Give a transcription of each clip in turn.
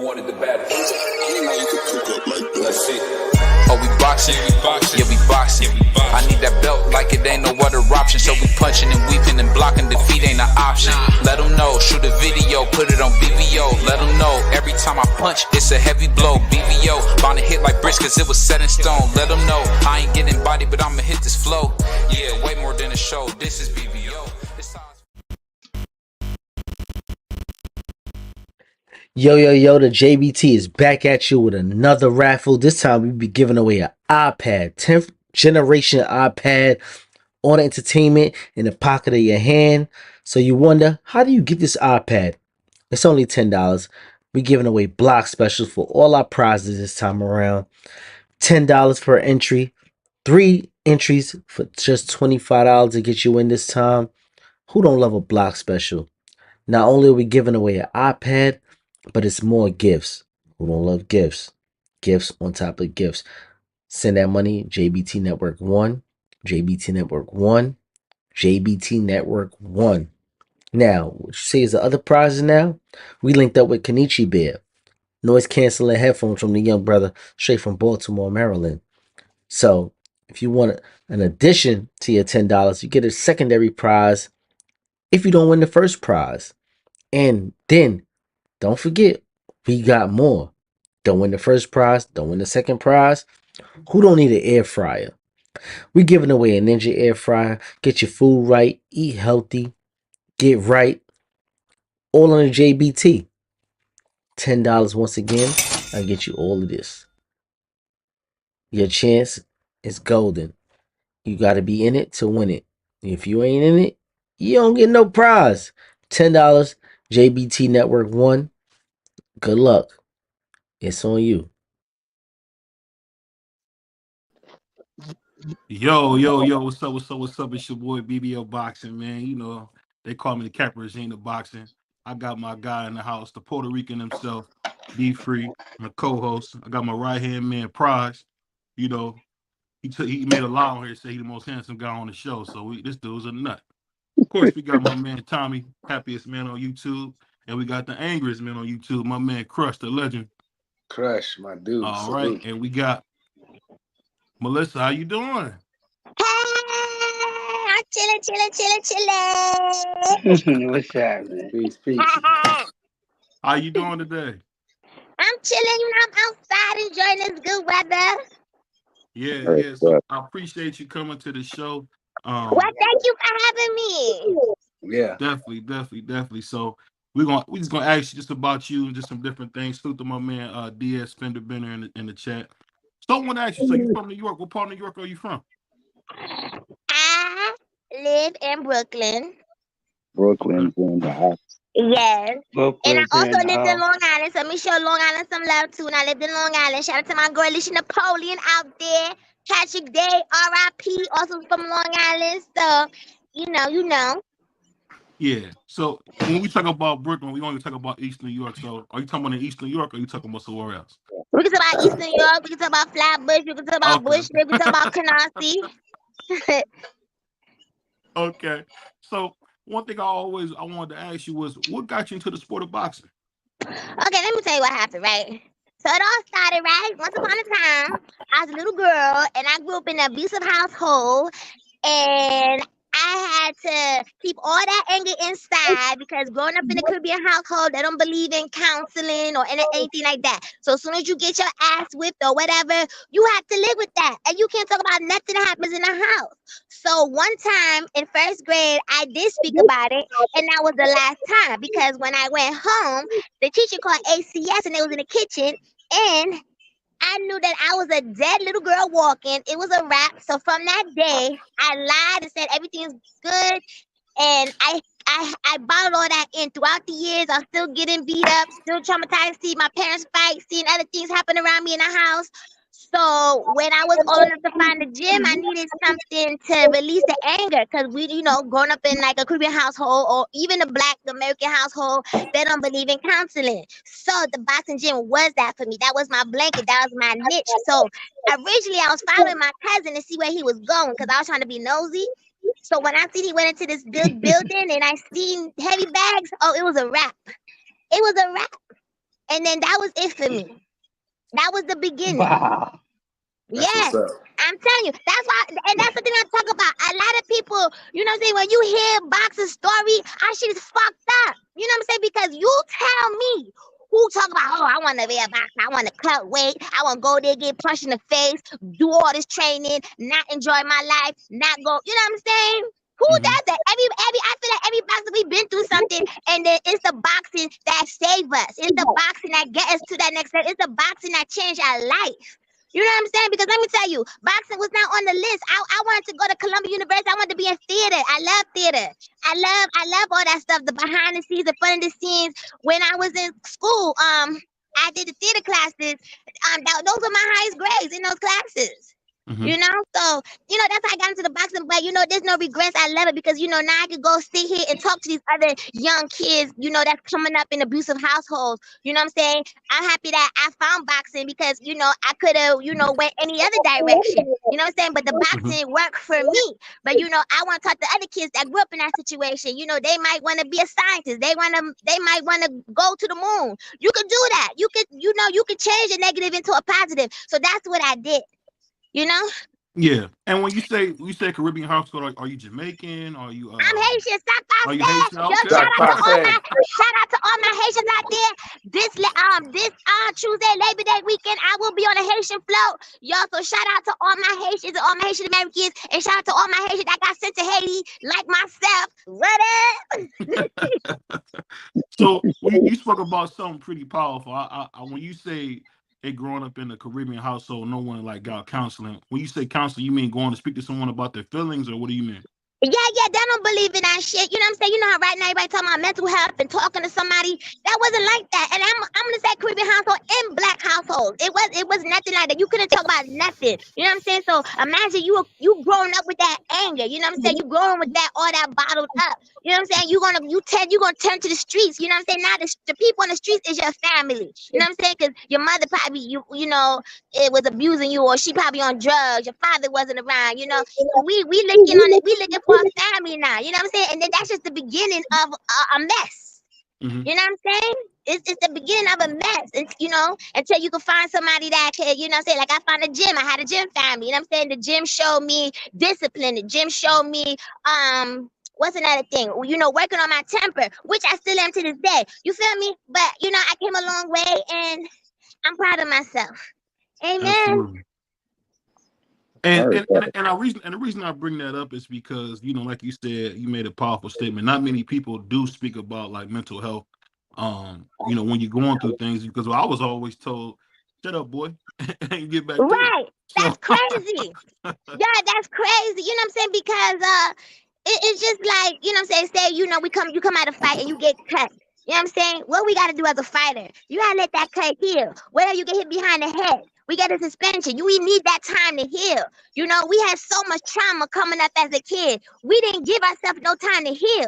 Who wanted the baddest? Let's see. Oh, we boxing? Yeah, we boxing. I need that belt like it ain't no other option. So we punching and weaving and blocking. Defeat ain't an option. Let them know. Shoot a video, put it on BVO. Let them know. Every time I punch, it's a heavy blow. BVO, bound to hit like bricks cause it was set in stone. Let them know. I ain't getting body, but I'ma hit this flow. Yeah, way more than a show. This is BVO. Yo, the JBT is back at you with another raffle. This time we'll be giving away an iPad, 10th generation iPad on entertainment in the pocket of your hand. So you wonder, how do you get this iPad? It's only $10. We're giving away block specials for all our prizes this time around. $10 per entry, 3 entries for just $25 to get you in this time. Who don't love a block special? Not only are we giving away an iPad, but it's more gifts. Who don't love gifts? Gifts on top of gifts. Send that money, JBT Network 1, JBT Network 1, JBT Network 1. Now, what you say is the other prizes now? We linked up with Kenichi Bear. Noise canceling headphones from the young brother straight from Baltimore, Maryland. So, if you want an addition to your $10, you get a secondary prize if you don't win the first prize. And then, don't forget, we got more. Don't win the first prize, don't win the second prize. Who don't need an air fryer? We're giving away a Ninja air fryer. Get your food right, eat healthy, get right. All on the JBT. $10 once again. I'll get you all of this. Your chance is golden. You got to be in it to win it. If you ain't in it, you don't get no prize. $10, JBT Network 1. Good luck. It's on you. Yo, what's up? It's your boy BBL Boxing, man. You know, they call me the Cap Regina of Boxing. I got my guy in the house, the Puerto Rican himself, Be Free, my co-host. I got my right-hand man, Prize. You know, he made a lie on here, say he the most handsome guy on the show. So this dude's a nut. Of course, we got my man Tommy, happiest man on YouTube. And we got the angriest man on YouTube, my man Crush, the legend. Crush, my dude. All right, and we got Melissa, how you doing? Hey, I'm chilling. What's up, man? Peace. How you doing today? I'm chilling, you know, I'm outside enjoying this good weather. Yeah. So I appreciate you coming to the show. Well, thank you for having me. Yeah. Definitely. So we just gonna ask you just about you and just some different things. Salute to my man DS Fender Benner in the chat. So I want to ask you, so you from New York? What part of New York are you from? I live in Brooklyn. Brooklyn, in the house. Yes. Brooklyn, and I also lived in Long Island, so let me show Long Island some love too. And I lived in Long Island. Shout out to my girl Alicia Napoleon out there. Patrick Day, R.I.P. also from Long Island. So, you know. Yeah. So when we talk about Brooklyn, we only talk about East New York. So are you talking about in East New York or are you talking about somewhere else? We can talk about East New York. We can talk about Flatbush. We can talk about Bushwick. We can talk about Canarsie. Okay. So one thing I wanted to ask you was, what got you into the sport of boxing? Okay, let me tell you what happened, right? So it all started, right? Once upon a time, I was a little girl, and I grew up in an abusive household, and I had to keep all that anger inside because growing up in a Caribbean household, they don't believe in counseling or anything like that. So as soon as you get your ass whipped or whatever, you have to live with that. And you can't talk about nothing that happens in the house. So one time in first grade, I did speak about it, and that was the last time because when I went home, the teacher called ACS, and they was in the kitchen, and I knew that I was a dead little girl walking. It was a wrap. So from that day, I lied and said everything's good. And I bottled all that in throughout the years. I'm still getting beat up, still traumatized, seeing my parents fight, seeing other things happen around me in the house. So when I was old enough to find the gym, I needed something to release the anger because we, growing up in like a Caribbean household or even a Black American household, they don't believe in counseling. So the boxing gym was that for me. That was my blanket. That was my niche. So originally I was following my cousin to see where he was going because I was trying to be nosy. So when I seen he went into this big building and I seen heavy bags, it was a wrap. It was a wrap. And then that was it for me. That was the beginning. Wow. Yes, That's what's up. I'm telling you. That's why, and that's the thing I talk about. A lot of people, you know what I'm saying, when you hear boxing story, our shit is fucked up. You know what I'm saying? Because you tell me who talk about, oh, I want to be a boxer, I want to cut weight, I want to go there, get punched in the face, do all this training, not enjoy my life, not go, you know what I'm saying? Who does that? I feel like every boxer, we've been through something, and then it's the boxing that save us. It's the boxing that get us to that next step. It's the boxing that changed our life. You know what I'm saying? Because let me tell you, boxing was not on the list. I wanted to go to Columbia University. I wanted to be in theater. I love theater. I love all that stuff, the behind the scenes, the front of the scenes. When I was in school, I did the theater classes. Those were my highest grades in those classes. You know, so you know that's how I got into the boxing. But you know, there's no regrets. I love it because you know now I could go sit here and talk to these other young kids. You know, that's coming up in abusive households. You know what I'm saying? I'm happy that I found boxing because you know I could have went any other direction. You know what I'm saying? But the boxing worked for me. But you know, I want to talk to other kids that grew up in that situation. You know, they might want to be a scientist. They might want to go to the moon. You could do that. You could change a negative into a positive. So that's what I did. You know? Yeah. And when you say Caribbean household, are you Jamaican? Are you I'm Haitian. Are you Haitian? Yo, Okay. shout out to all my Haitians out there. This Tuesday, Labor Day weekend, I will be on a Haitian float. Yo, so shout out to all my Haitians and all my Haitian Americans, and shout out to all my Haitians that got sent to Haiti, like myself. What up? So you spoke about something pretty powerful. I when you say growing up in a Caribbean household, no one like got counseling. When you say counseling, you mean going to speak to someone about their feelings, or what do you mean? Yeah, they don't believe in that shit. You know what I'm saying? You know how right now everybody talking about mental health and talking to somebody. That wasn't like that. And I'm gonna say Caribbean household and black household. It was nothing like that. You couldn't talk about nothing. You know what I'm saying? So imagine you growing up with that anger. You know what I'm saying? You growing with that all that bottled up. You know what I'm saying? You're gonna turn to the streets. You know what I'm saying? Now the people on the streets is your family. You know what I'm saying? Because your mother probably you know it was abusing you, or she probably on drugs. Your father wasn't around. You know, we looking on it. We looking for a family now. You know what I'm saying? And then that's just the beginning of a mess. You know what I'm saying? It's the beginning of a mess. It's, you know, until you can find somebody that could, you know what I'm saying? Like I found a gym. I had a gym family. You know what I'm saying? The gym showed me discipline. The gym showed me what's another thing? You know, working on my temper, which I still am to this day. You feel me? But you know, I came a long way, and I'm proud of myself. Amen. Absolutely. And the reason I bring that up is because, you know, like you said, you made a powerful statement. Not many people do speak about like mental health. You know, when you're going through things, because I was always told, "Shut up, boy," and get back to it. Right. That's crazy. Yeah, that's crazy. You know what I'm saying? Because it's just like, you know what I'm saying? Say, you know, you come out of fight and you get cut. You know what I'm saying? What we gotta do as a fighter? You gotta let that cut heal. Whether you get hit behind the head, we get a suspension. We need that time to heal. You know, we had so much trauma coming up as a kid. We didn't give ourselves no time to heal.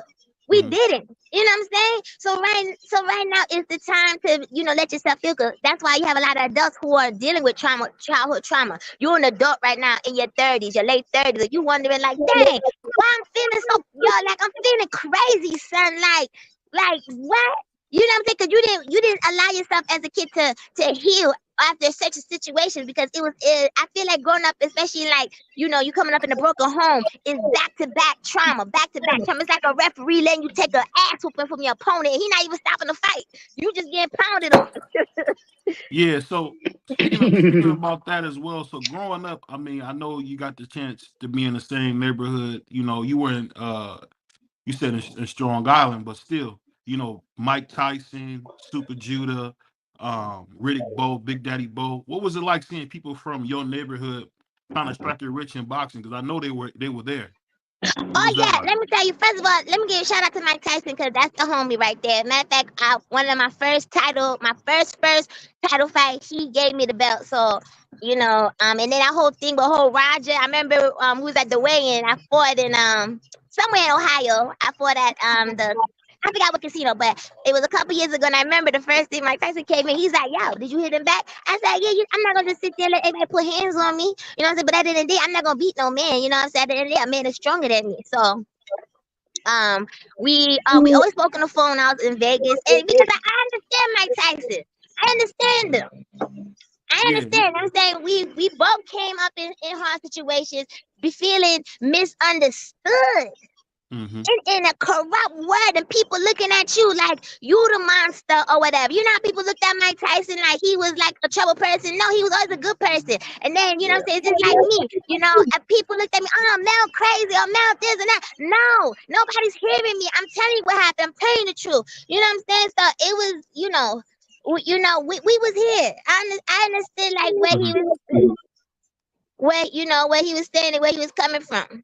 We didn't. You know what I'm saying? So right now is the time to, you know, let yourself feel good. That's why you have a lot of adults who are dealing with trauma, childhood trauma. You're an adult right now in your 30s, your late 30s, and you wondering like, dang, why I'm feeling so, like I'm feeling crazy, son. Like what? You know what I'm saying? Because you didn't allow yourself as a kid to heal after such a situation, because I feel like growing up, especially like, you know, you coming up in a broken home, is back-to-back trauma. It's like a referee letting you take an ass whooping from your opponent, and he not even stopping the fight. You just getting pounded on. Yeah, so speaking about that as well. So growing up, I mean, I know you got the chance to be in the same neighborhood. You know, you were in you said in Strong Island, but still, you know, Mike Tyson, Super Judah, Riddick Bowe, Big Daddy Bowe. What was it like seeing people from your neighborhood kind of strike it rich in boxing? Because I know they were there. Oh yeah, let me tell you. First of all, let me give a shout out to Mike Tyson, because that's the homie right there. Matter of fact, one of my first title fight, he gave me the belt. So, you know, and then that whole thing with Roger. I remember who was at the weigh-in. I fought in somewhere in Ohio. I fought at I forgot what casino, but it was a couple years ago, and I remember the first thing Mike Tyson came in, he's like, yo, did you hit him back? I said, yeah, I'm not going to just sit there and let everybody put hands on me. You know what I'm saying? But at the end of the day, I'm not going to beat no man. You know what I'm saying? At the end of the day, a man is stronger than me. So we always spoke on the phone. I was in Vegas, and because I understand Mike Tyson. understand them. I Yeah. understand. I'm saying we both came up in hard situations, be feeling misunderstood. Mm-hmm. In a corrupt word, and people looking at you like you the monster or whatever. You know how people looked at Mike Tyson like he was like a trouble person? No, he was always a good person. And then, you know what I'm saying, just like me, you know, and people looked at me, oh, Mel crazy, or Mel this and that. No, nobody's hearing me. I'm telling you what happened. I'm telling you the truth. You know what I'm saying? So it was, we was here. I understood like where he was, where he was standing, where he was coming from.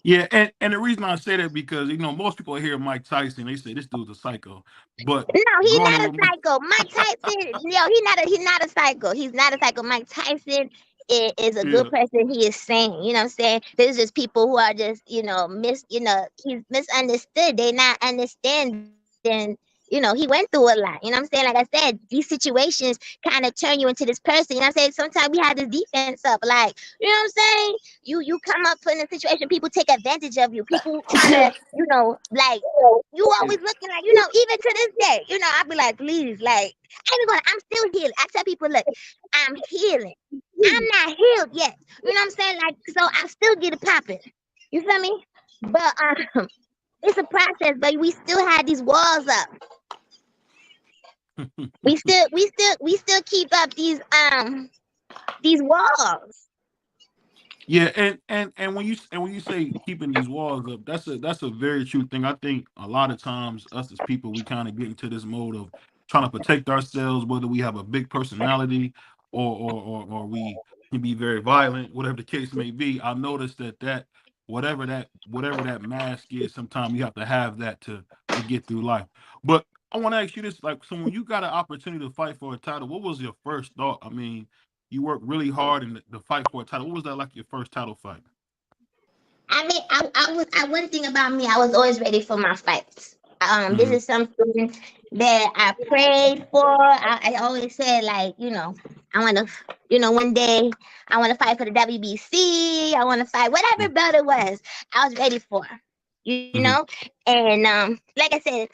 Yeah, and the reason I say that because most people hear Mike Tyson, they say this dude's a psycho. But no, he's growing not up a with Mike, psycho. Mike Tyson, he's not a psycho. He's not a psycho. Mike Tyson is a good yeah, person. He is sane. You know what I'm saying? There's just people who are just, he's misunderstood. They not understanding. He went through a lot. You know what I'm saying? Like I said, these situations kind of turn you into this person. You know what I'm saying? Sometimes we have this defense up, like, you know what I'm saying? You come up in a situation, people take advantage of you. People trying to, like, you always looking like, even to this day, I'd be like, please, like, I'm still healing. I tell people, look, I'm healing. I'm not healed yet. You know what I'm saying? Like, so I still get it popping. You feel me? But it's a process, but we still had these walls up. We still keep up these walls. yeah, and when you say keeping these walls up, that's a very true thing. I think a lot of times us as people, we kind of get into this mode of trying to protect ourselves, whether we have a big personality or we can be very violent, whatever the case may be. I noticed that whatever that mask is, sometimes you have to have that to get through life. But I want to ask you this: like, so when you got an opportunity to fight for a title, what was your first thought? I mean, you worked really hard in the fight for a title. What was that like, your first title fight? I mean, one thing about me, I was always ready for my fights. This Mm-hmm. is something that I prayed for. I always said, like, I want to, one day I want to fight for the WBC. I want to fight whatever belt it was. I was ready for, Mm-hmm. and like I said,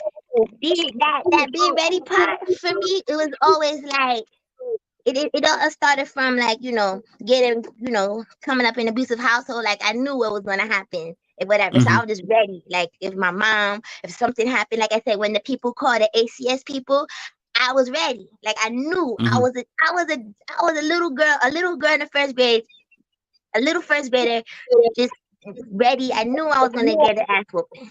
that being ready part for me, it was always like. It all started from like, getting, coming up in an abusive household. Like I knew what was gonna happen and whatever. So Mm-hmm. I was just ready. Like if something happened, like I said, when the people called the ACS people, I was ready. Like I knew Mm-hmm. I was a little girl in the first grade, a little first grader, just ready. I knew I was gonna get an ass whooping,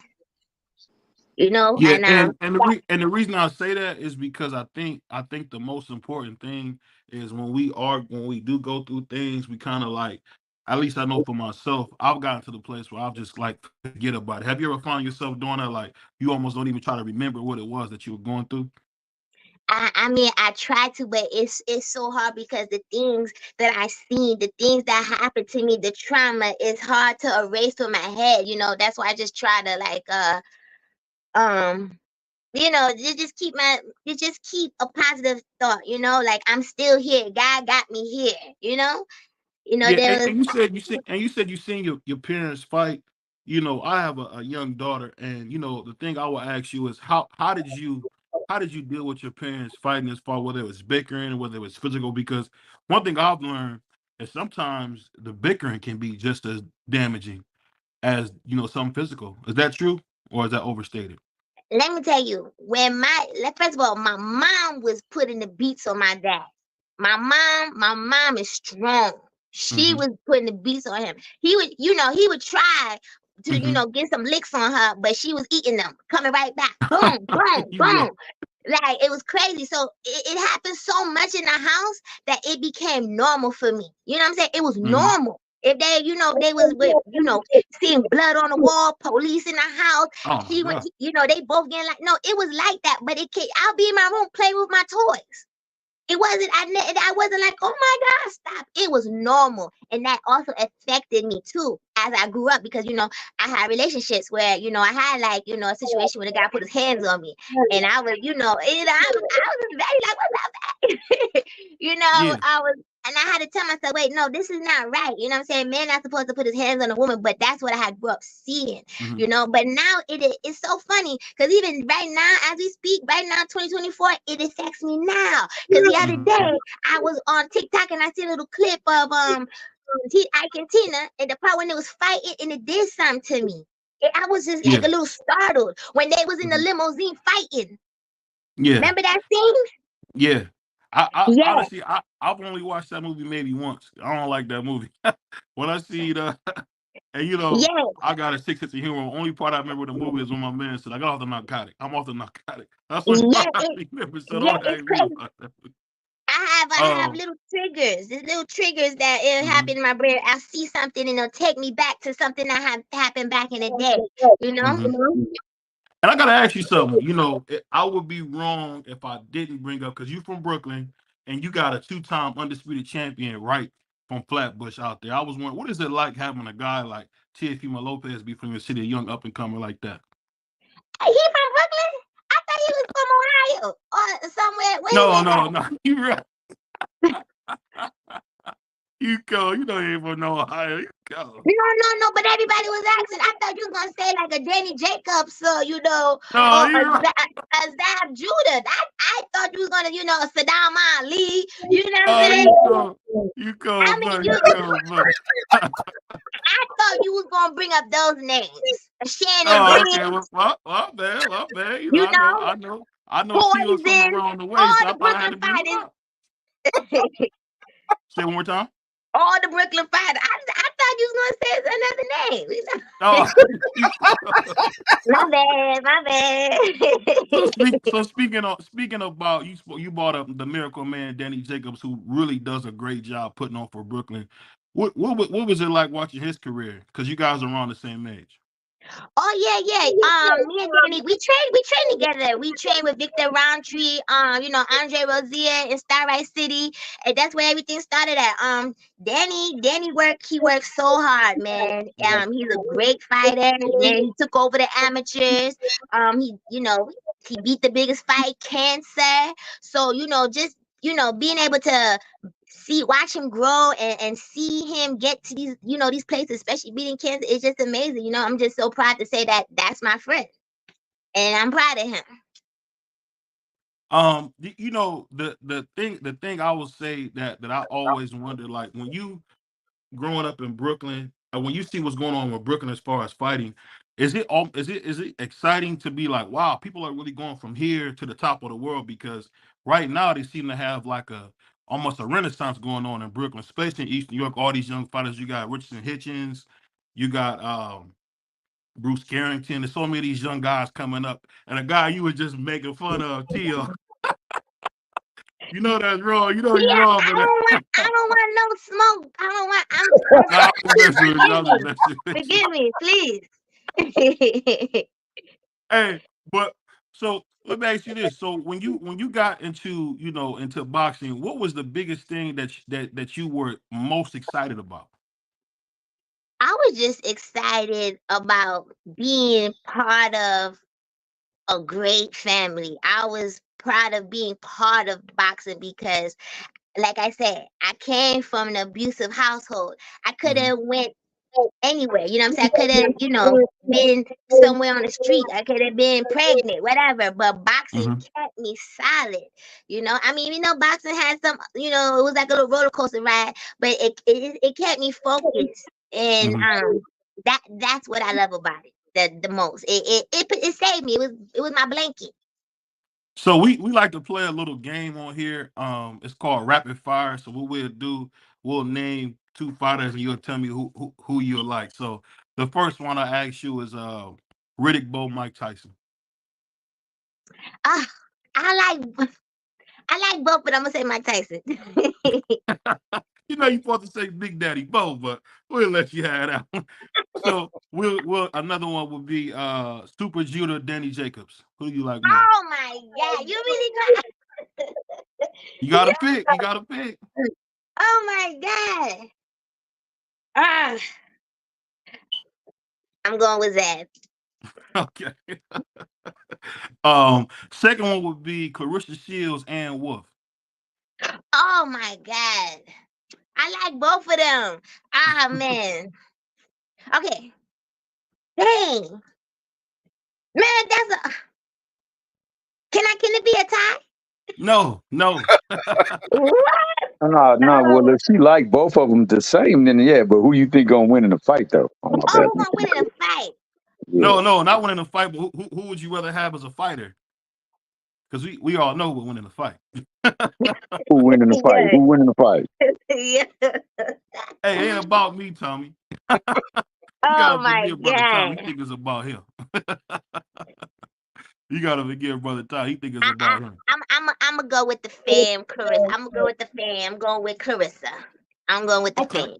Yeah, and and the reason I say that is because I think the most important thing is when we do go through things, we kind of like, at least I know for myself, I've gotten to the place where I've just like forget about it. Have you ever found yourself doing that? Like you almost don't even try to remember what it was that you were going through? I mean, I try to, but it's so hard because the things that I seen, the things that happened to me, the trauma is hard to erase from my head. That's why I just try to like um you just keep a positive thought. Like I'm still here. God got me here. Yeah, There was. and you said you seen your parents fight. I have a young daughter, and the thing I will ask you is how did you deal with your parents fighting as far, whether it was bickering or whether it was physical? Because one thing I've learned is sometimes the bickering can be just as damaging as some physical. Is that true or is that overstated? Let me tell you, first of all, my mom was putting the beats on my dad. My mom is strong. She Mm-hmm. was putting the beats on him. He would try to, Mm-hmm. get some licks on her, but she was eating them, coming right back. Boom, boom, Yeah. boom. Like it was crazy. So it happened so much in the house that it became normal for me. You know what I'm saying? It was Mm-hmm. normal. If they, they was with, seeing blood on the wall, police in the house, Oh my he would, God. they both getting like, no, it was like that. But I'll be in my room playing with my toys. It wasn't, I wasn't like, oh my God, stop. It was normal. And that also affected me too as I grew up because, I had relationships where, I had like, a situation where the guy put his hands on me and I was, I was just ready, like, what's up? Yeah. I was And I had to tell myself, wait, no, this is not right. You know what I'm saying? Man not supposed to put his hands on a woman, but that's what I had grew up seeing, Mhm. you know. But now it's so funny because even right now, as we speak, right now, 2024, it affects me now. Because the other Mhm. day, I was on TikTok and I see a little clip of Ike and Tina, and the part when they was fighting, and it did something to me. I was just like Yeah. a little startled when they was in the Mhm. limousine fighting. Yeah. Remember that scene? Yeah. I Yeah, honestly, I've only watched that movie maybe once. I don't like that movie. When I see the, and you know, yeah, I got a sick sense of humor. Only part I remember of the movie is when my man said, "I got off the narcotic. I'm off the narcotic." That's the only yeah. part I remember. So Yeah, don't it's ask me crazy. about that. I have little triggers. There's little triggers that it Mhm, happen in my brain. I see something and it'll take me back to something that happened back in the day. You know? mhm. And I gotta ask you something. You know, I would be wrong if I didn't bring up because you from Brooklyn and you got a two-time undisputed champion right from Flatbush out there. I was wondering, what is it like having a guy like Teofimo Lopez be from your city, a young up and comer like that? He from Brooklyn? I thought he was from Ohio or somewhere. Where he No, live no, at? no. You right. You go. You know you ain't from no Ohio. You go. No. But everybody was asking. I thought you was gonna say like a Danny Jacobs, you know, No, or you right. A Zab Judah. I thought you was gonna, Saddam Ali. You know what I'm Oh, saying? you go. You go, I mean, bro. You go, bro. I thought you was gonna bring up those names. Shannon Oh, Green, okay. Well, man, well, man. You know, you know, I know Tio somewhere Poison, around the way, all so I the thought I had Brooklyn to bring him up. fighters. Say it one more time. All the Brooklyn fighters. I thought you was gonna say another name. Oh, you My bad. so speaking about you brought up the Miracle Man Danny Jacobs, who really does a great job putting on for Brooklyn. What was it like watching his career? Because you guys are around the same age. Oh yeah. Me and Danny, we train together. We train with Victor Roundtree, Andre Rozier in Starlight City, and that's where everything started at. Danny he works so hard, man. Mhm. He's a great fighter. Then he took over the amateurs. He beat the biggest fight, cancer. So just being able to watch him grow and see him get to these places, especially beating cancer, it's just amazing. I'm just so proud to say that that's my friend, and I'm proud of him. The thing I will say that I always wonder, like when you growing up in Brooklyn, when you see what's going on with Brooklyn as far as fighting, is it exciting to be like, wow, people are really going from here to the top of the world? Because right now they seem to have like a almost a renaissance going on in Brooklyn, especially in East New York. All these young fighters, you got Richardson Hitchens, you got Bruce Carrington. There's so many of these young guys coming up, and a guy you were just making fun of, Tio. You know that's wrong. You know you're Yeah, wrong for that. I don't want no smoke. I don't want. I'm Nah, I was messing with you. I forgive was me, messing with you. forgive me, please. Hey, but so let me ask you this: so when you got into boxing, what was the biggest thing that you were most excited about? I was just excited about being part of a great family. I was proud of being part of boxing because, like I said, I came from an abusive household. I could Hmm. have went anywhere. You know what I'm saying? I could have, been somewhere on the street. I could have been pregnant, whatever. But boxing Hmm. kept me solid. I mean, boxing had some, it was like a little roller coaster ride, but it kept me focused. And Hmm. that's what I love about it the most. It saved me. It was my blanket. So we like to play a little game on here. It's called Rapid Fire. So what we'll do, we'll name two fighters, and you'll tell me who you like. So the first one I ask you is Riddick Bowe, Mike Tyson. Ah, I like both, but I'm gonna say Mike Tyson. You know you're supposed to say Big Daddy Bo, but we'll let you have that one. So we'll another one would be Super Judah, Danny Jacobs. Who do you like more? Oh my God, you really got. You Yeah. gotta pick. You gotta pick. Oh my God. Ah, I'm going with Zab. Okay. Second one would be Clarissa Shields and Wolf. Oh my God. I like both of them. Ah man. Okay. Dang. Man, that's a can it be a tie? No. What? No. Well, if she like both of them the same, then yeah. But who you think gonna win in the fight, though? Oh, my Oh, bad. who gonna win in a fight? Yeah. No, not winning a fight, but who would you rather have as a fighter? Because we all know who would win in the fight. Who win in the fight? Yeah. Who win in the fight? Yeah. Hey, it ain't about me, Tommy. You Oh gotta my forgive brother Tommy. He god. think it's about him. You gotta forgive brother Tommy. He think it's I, about him. I'm gonna go with the fam, Clarissa. I'm gonna go with the fam. I'm going with Clarissa. I'm going with the Okay. fam.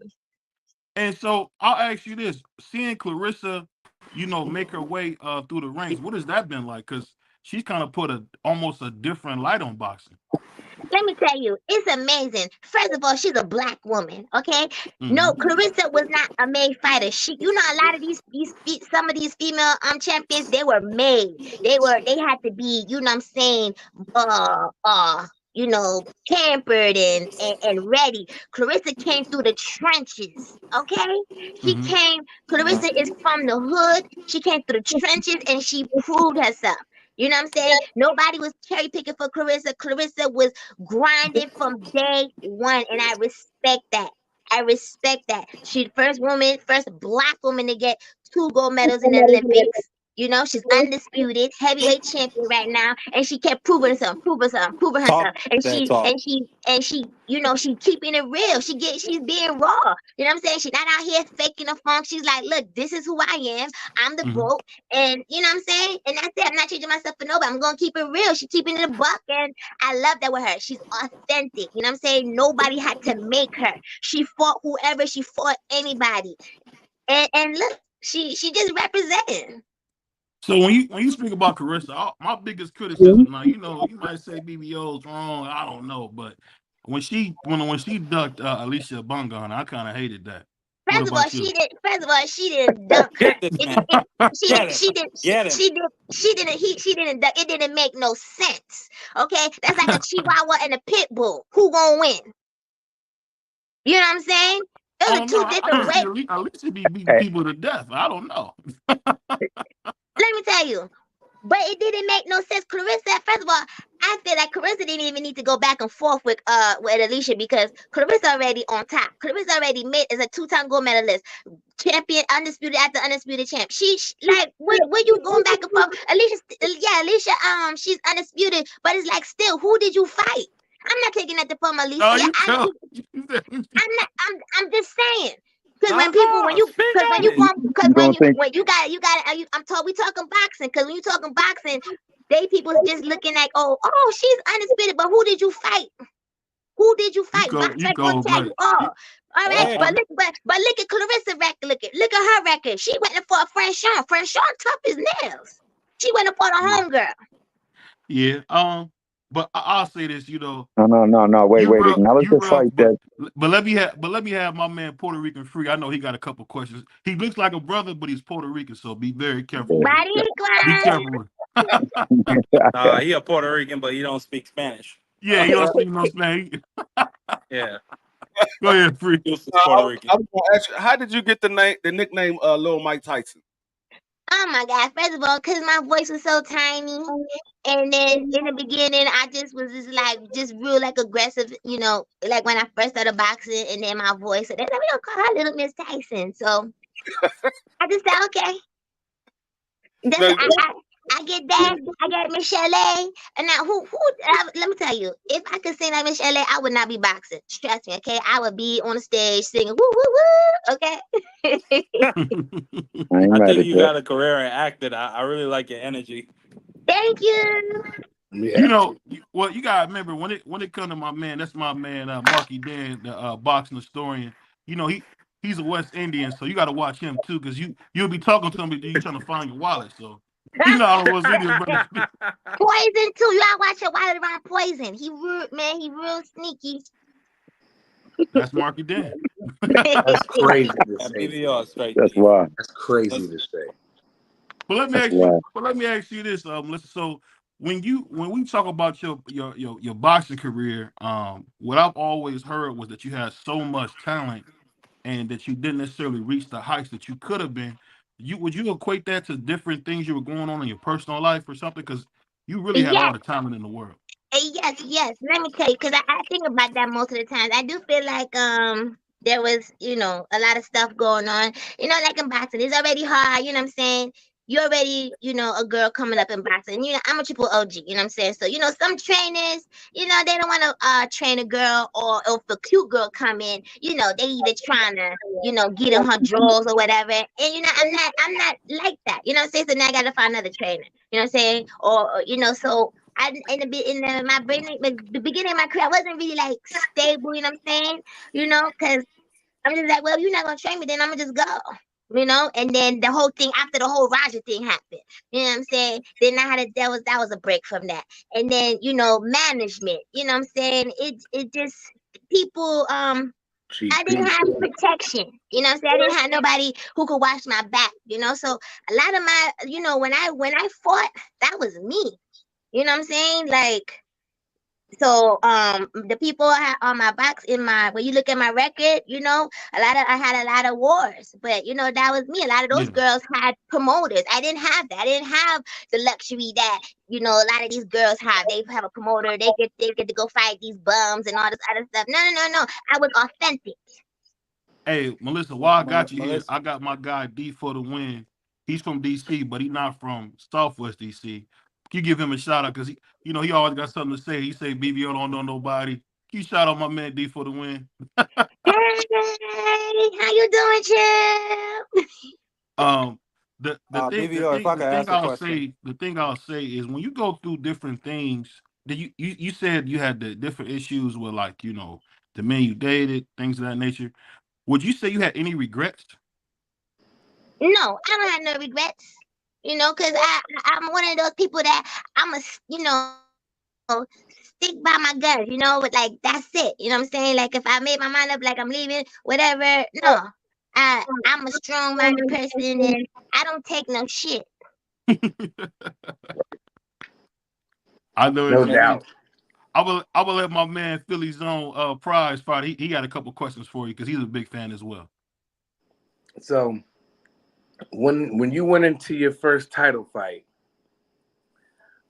And so I'll ask you this: seeing Clarissa, make her way through the ranks, what has that been like? Because she's kind of put almost a different light on boxing. Let me tell you, it's amazing. First of all, she's a black woman, okay? Mm-hmm. No, Clarissa was not a made fighter. A lot of these some of these female champions, they were made. They had to be, you know what I'm saying, pampered and ready. Clarissa came through the trenches, okay? Clarissa is from the hood. She came through the trenches and she proved herself. You know what I'm saying? Nobody was cherry picking for Clarissa. Clarissa was grinding from day one, and I respect that. She's the first black woman to get 2 gold medals in the Olympics. She's undisputed heavyweight champion right now, and she kept proving herself. And she, she's keeping it real. She's being raw. You know what I'm saying? She's not out here faking the funk. She's like, look, this is who I am. I'm the GOAT, and you know what I'm saying? And that's it. I'm not changing myself for nobody. I'm gonna keep it real. She's keeping it a buck, and I love that with her. She's authentic. You know what I'm saying? Nobody had to make her. She fought whoever. She fought anybody. And look, she just representing. So when you speak about Clarissa, my biggest criticism now, you might say BBO's wrong. I don't know, but when she ducked Alicia Bunga, I kind of hated that. First of all, she didn't dunk her. She didn't duck. It didn't make no sense. Okay, that's like a Chihuahua and a pit bull. Who gonna win? You know what I'm saying? Those are 2 different ways. Alicia be beating people to death. I don't know. Let me tell you, but it didn't make no sense. Clarissa, first of all, I feel like Clarissa didn't even need to go back and forth with Alicia, because Clarissa already on top. Clarissa already made as a 2-time gold medalist, champion, undisputed after undisputed champ. She like when you going back and forth. Alicia, she's undisputed, but it's like still, who did you fight? I'm not taking that from Alicia. I'm just saying. Because when we talking boxing, because when you talking boxing, people just looking like, oh, she's undisputed, but who did you fight? Boxing gonna tell you all. All right, but look at Clarissa's record. Look at her record. She went and fought Franchon. Franchon tough as nails. She went and fought a homegirl. Yeah. But I'll say this, No. Wait. Now let's just fight that. But let me have my man Puerto Rican Free. I know he got a couple questions. He looks like a brother, but he's Puerto Rican, so be very careful. Be careful. He a Puerto Rican, but he don't speak Spanish. Yeah, he don't speak no Spanish. Yeah. Go ahead, Free. Puerto Rican. I was gonna ask you, how did you get the nickname Lil Mike Tyson? Oh my God! First of all, because my voice was so tiny, and then in the beginning, I just was just real aggressive, like when I first started boxing, and then my voice, and then we gonna call her Little Miss Tyson. So I just said, okay. I get that. I got Michelle A. And now let me tell you, if I could sing like Michelle A, I would not be boxing. Trust me, okay? I would be on the stage singing woo woo woo. Okay. I think you got a career in acting. I really like your energy. Thank you. Yeah. You gotta remember when it comes to my man, that's my man Marky Dan, the boxing historian. He's a West Indian, so you gotta watch him too, because you'll be talking to him, but you're trying to find your wallet. So how it was Indian, brother. Poison too. You gotta watch your wallet around Poison. He rude, man. He real sneaky. That's Marky Dan. That's crazy to say. That's why. That's crazy to say. But let me ask you this. So when we talk about your boxing career, what I've always heard was that you had so much talent and that you didn't necessarily reach the heights that you could have been. Would you equate that to different things you were going on in your personal life or something? Because you really had all the talent in the world. Yes. Let me tell you, because I think about that most of the times. I do feel like there was, a lot of stuff going on. Like in boxing, it's already hard, you know what I'm saying? You're already, a girl coming up in boxing. I'm a triple OG, you know what I'm saying? So, some trainers, they don't want to train a girl, or if a cute girl come in, they either trying to, get in her drawers or whatever. And I'm not like that. You know what I'm saying? So now I gotta find another trainer. You know what I'm saying? Or so in the beginning of my career, I wasn't really like stable, you know what I'm saying? Because I'm just like, well, you're not gonna train me, then I'm gonna just go. And then the whole thing, after the whole Roger thing happened, you know what I'm saying? Then I had that was a break from that. And then, management, you know what I'm saying? It just, people, I didn't have protection, you know what I'm saying? I didn't have nobody who could watch my back, so a lot of my, when I fought, that was me, you know what I'm saying? Like, so the people on my box, when you look at my record, I had a lot of wars, but that was me. A lot of those girls had promoters. I didn't have that. I didn't have the luxury that a lot of these girls have. They have a promoter. They get to go fight these bums and all this other stuff. No. I was authentic. Hey, Melissa, while I got you here, I got my guy D for the win. He's from DC, but he's not from Southwest DC. Can you give him a shout out? Because he always got something to say. He say BBO don't know nobody. Can you shout out my man D for the win? Hey, how you doing, champ? The thing I'll say is, when you go through different things, that you said you had the different issues with, like, the men you dated, things of that nature. Would you say you had any regrets? No, I don't have no regrets. Because I'm one of those people that I'm stick by my guns, but like, that's it. You know what I'm saying? Like, if I made my mind up, like I'm leaving, whatever, no. I'm a strong-minded person, and I don't take no shit. I know. No doubt. I will let my man Philly Zone Prize fight. He got a couple questions for you, because he's a big fan as well. So, when you went into your first title fight,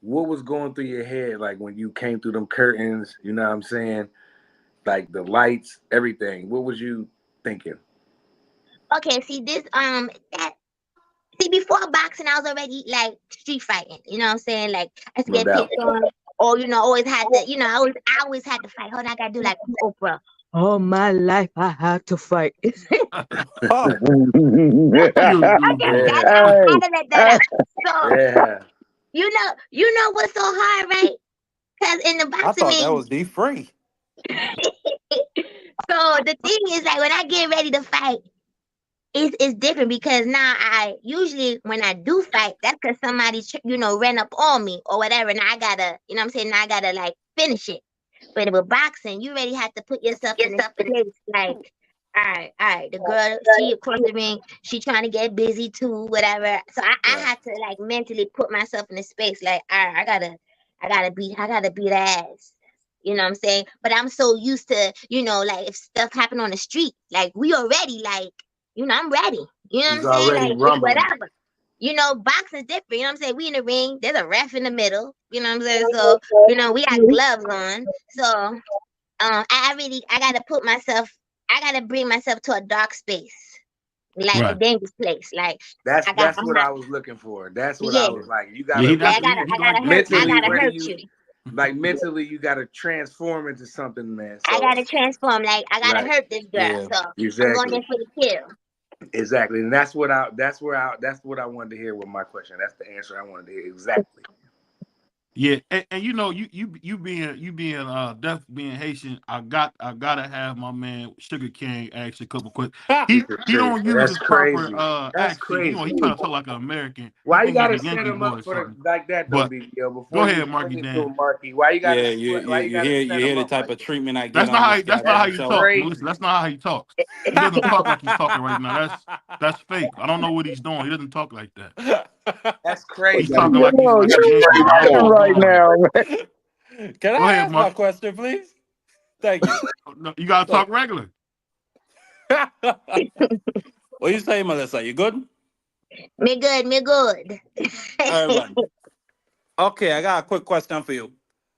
what was going through your head, like when you came through them curtains? You know what I'm saying? Like the lights, everything. What was you thinking? Okay, see this before boxing, I was already like street fighting. You know what I'm saying? Like, I used to get picked on, or always had to, I always had to fight. Hold on, I gotta do like Oprah. All my life I had to fight. Okay, I gotta let that out. So, Yeah. You know what's so hard, right? Because in the boxing, I thought that was D-Free. So the thing is, like, when I get ready to fight, it's different, because now usually when I do fight, that's because somebody ran up on me or whatever, and I gotta, now I gotta like finish it. But with boxing, you really have to put yourself in this place, like, all right, the girl, she across the ring, she trying to get busy too, whatever. So I had to like mentally put myself in a space, like, all right, I gotta beat the ass. You know what I'm saying? But I'm so used to, like, if stuff happen on the street, like, we already, like, I'm ready. You know what I'm saying? Like, whatever. Boxing's different. You know what I'm saying? We in the ring. There's a ref in the middle. You know what I'm saying? So, we got gloves on. So, I gotta bring myself to a dark space, like a dangerous place. Like, that's what I was looking for. That's what I was like. You gotta, I gotta hurt you. Like, mentally, you gotta transform into something, man. So, I gotta transform. Like, I gotta hurt this girl. So exactly. I'm going in for the kill. Exactly, and that's what I wanted to hear with my question. That's the answer I wanted to hear. Exactly. Yeah, and you being deaf, being Haitian, I gotta have my man Sugar King ask you a couple questions. He don't use his proper accent. Crazy. He trying to talk like an American. Why you gotta set him up for like that, though, BBO? Before go ahead, Marky Dan. Why you gotta? You hear the type of treatment I get. That's not how you talk. Melissa, that's not how he talks. He doesn't talk like he's talking right now. That's fake. I don't know what he's doing. He doesn't talk like that. That's crazy. He's talking like he's Yo, like a you're Yankee. rapping right now, man. Can Go I ahead, ask my Mark. question, please? Thank you. No, you gotta talk regular. What you say, Melissa? You good? Me good, me good. All right. Okay, I got a quick question for you.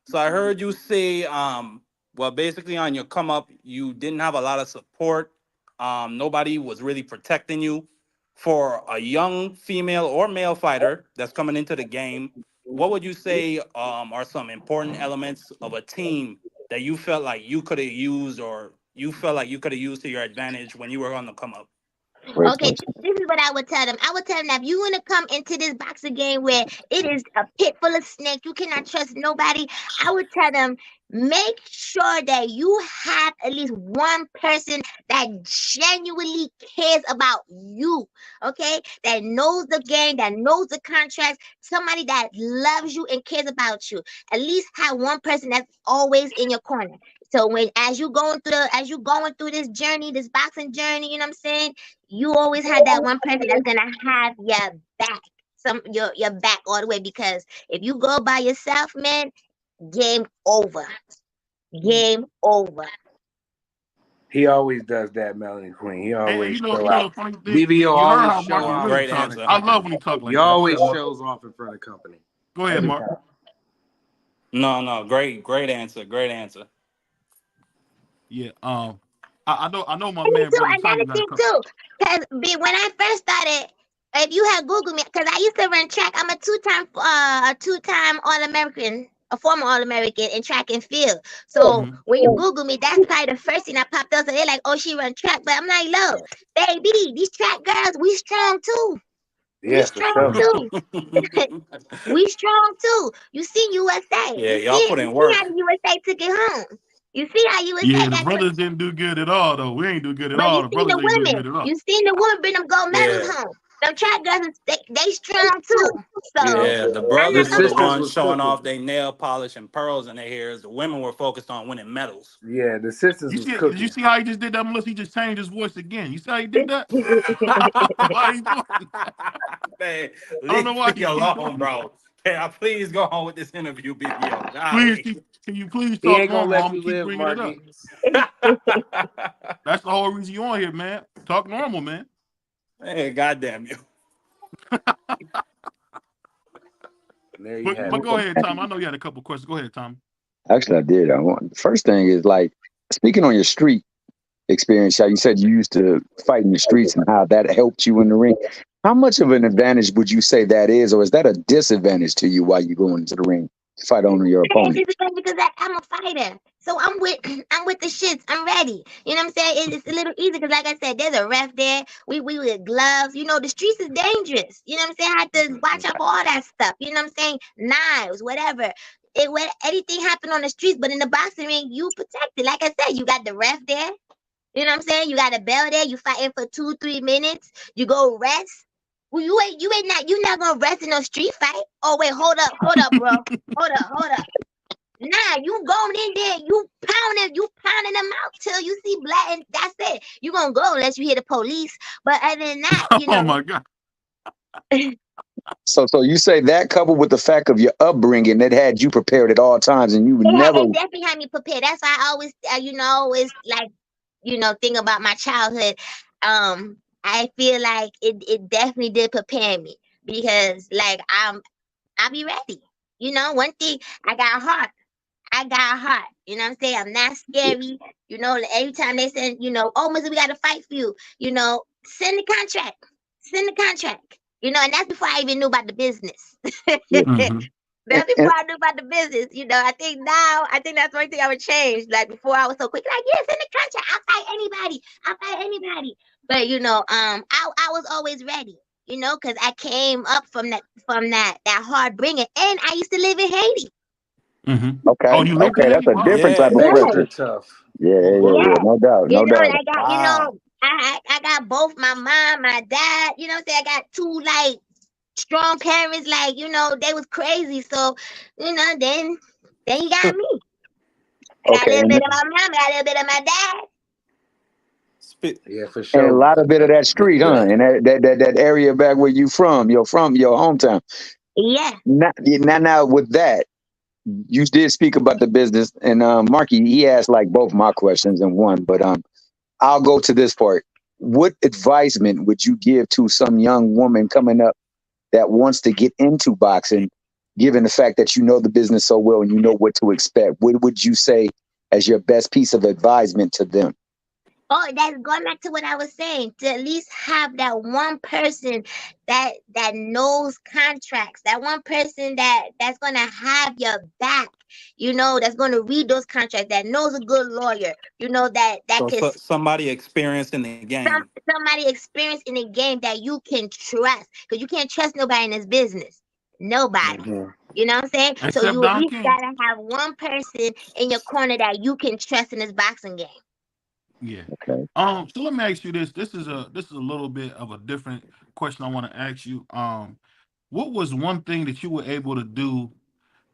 So I heard you say, well, basically on your come up, you didn't have a lot of support. Nobody was really protecting you. For a young female or male fighter that's coming into the game, what would you say are some important elements of a team that you felt like you could have used, or you felt like you could have used to your advantage when you were on the come up? Great Okay, question. this is what I would tell them. I would tell them that if you want to come into this boxing game where it is a pit full of snakes, you cannot trust nobody. I would tell them, make sure that you have at least one person that genuinely cares about you, okay? That knows the game, that knows the contracts, somebody that loves you and cares about you. At least have one person that's always in your corner. So as you going through this journey, this boxing journey, you know what I'm saying? You always have that one person that's gonna have your back, your back all the way. Because if you go by yourself, man, game over. Game over. He always does that, Melanie Queen. He And always you know show the out. funny thing, BBO you heard always how show Mark is off. really Great talking. answer. I love when he talks He like that. always shows off in front of company. Go ahead, Every Mark. time. No, great answer. Yeah. I know my Me man, too. brother Another Tommy got a thing couple. too, because when I first started, if you had Googled me, because I used to run track. I'm a two-time All-American, a former All-American in track and field. So Mhm. when you Google me, that's probably the first thing that popped up. So they're like, "Oh, she run track," but I'm like, "Look, baby, these track girls, we strong too. We Yeah, for strong sure. too. We strong too. You see USA. Yeah, You y'all see put you in see how work. the USA took it home. You see how Yeah, USA the got brothers didn't do good at all, though. We ain't do good at but you all. The seen brothers the ain't do women. good at all. You seen the women bring them gold medals Yeah, home. Them track girls, they strong too. So Yeah. yeah. The I'm The not brothers were gonna the sisters ones was showing cooking. off their nail polish and pearls in their hairs. The women were focused on winning medals. Yeah, the sisters You was see? Did you cooking. see how he just did that, Melissa? He just changed his voice again. You see how he did that? Why he doing that? Man, I don't know leave why me he keep alone, doing that. bro. Can I please go on with this interview, BBO? Please, Golly. can you please He talk ain't gonna normal? I'm let gonna you keep live, bringing it up. Marky. That's the whole reason you on here, man. Talk normal, man. Hey, goddamn you. There you But have but it. go ahead, Tom. I know you had a couple questions. Go ahead, Tom. Actually, I did. First thing is like speaking on your street experience. How you said you used to fight in the streets and how that helped you in the ring. How much of an advantage would you say that is, or is that a disadvantage to you while you go into the ring to fight on your opponent? It's because I'm a fighter. So I'm with the shits. I'm ready. You know what I'm saying? It's a little easy because like I said, there's a ref there. We with gloves. You know, the streets is dangerous. You know what I'm saying? I have to watch out for all that stuff. You know what I'm saying? Knives, whatever. When anything happen on the streets, but in the boxing ring, you protected. Like I said, you got the ref there. You know what I'm saying? You got a bell there. You fighting for 2-3 minutes. You go rest. Well, you not gonna rest in no street fight. Oh wait, hold up, bro. Hold up. Nah, you going in there, you pounding them out till you see blood, and that's it. You gonna go unless you hear the police. But other than that, Oh my God. So you say that coupled with the fact of your upbringing that had you prepared at all times, and you would never. it definitely had me prepared. That's why I always, always like, think about my childhood. I feel like it definitely did prepare me because, like, I'll be ready. One thing, I got heart. You know what I'm saying? I'm not scary. Every time they said, oh, Missy, we got to fight for you. Send the contract. And that's before I even knew about the business. Mhm. That's And, before I knew about the business. I think that's one thing I would change. Like before I was so quick, like, yes, send the contract. I'll fight anybody. But I was always ready, because I came up from that hard bringing. And I used to live in Haiti. Mhm. okay, Oh, you lived in that's Haiti? a Wow. different Yeah. type of Extra pressure. tough. Yeah, Yeah. no doubt, no doubt. I got, Wow. I got both my mom, my dad, what I'm saying? I got two like strong parents, like, they was crazy. So, then you got me. I got a Okay, little and bit of my mom, I got a little bit of my dad. Yeah, for And a sure. lot of bit of that street, huh? And that area back where you from your hometown. Yeah. Now with that, you did speak about the business, and Marky, he asked like both my questions in one, but I'll go to this part. What advisement would you give to some young woman coming up that wants to get into boxing, given the fact that you know the business so well and you know what to expect? What would you say as your best piece of advisement to them? Oh, that's going back to what I was saying. To at least have that one person that knows contracts, that one person that's gonna have your back, that's gonna read those contracts, that knows a good lawyer, that can Somebody experienced in the game. somebody experienced in the game that you can trust, because you can't trust nobody in this business. Nobody. Mhm. You know what I'm saying? So Except you at Don least King. gotta have one person in your corner that you can trust in this boxing game. Yeah. Okay. So let me ask you this. This is a little bit of a different question I want to ask you. What was one thing that you were able to do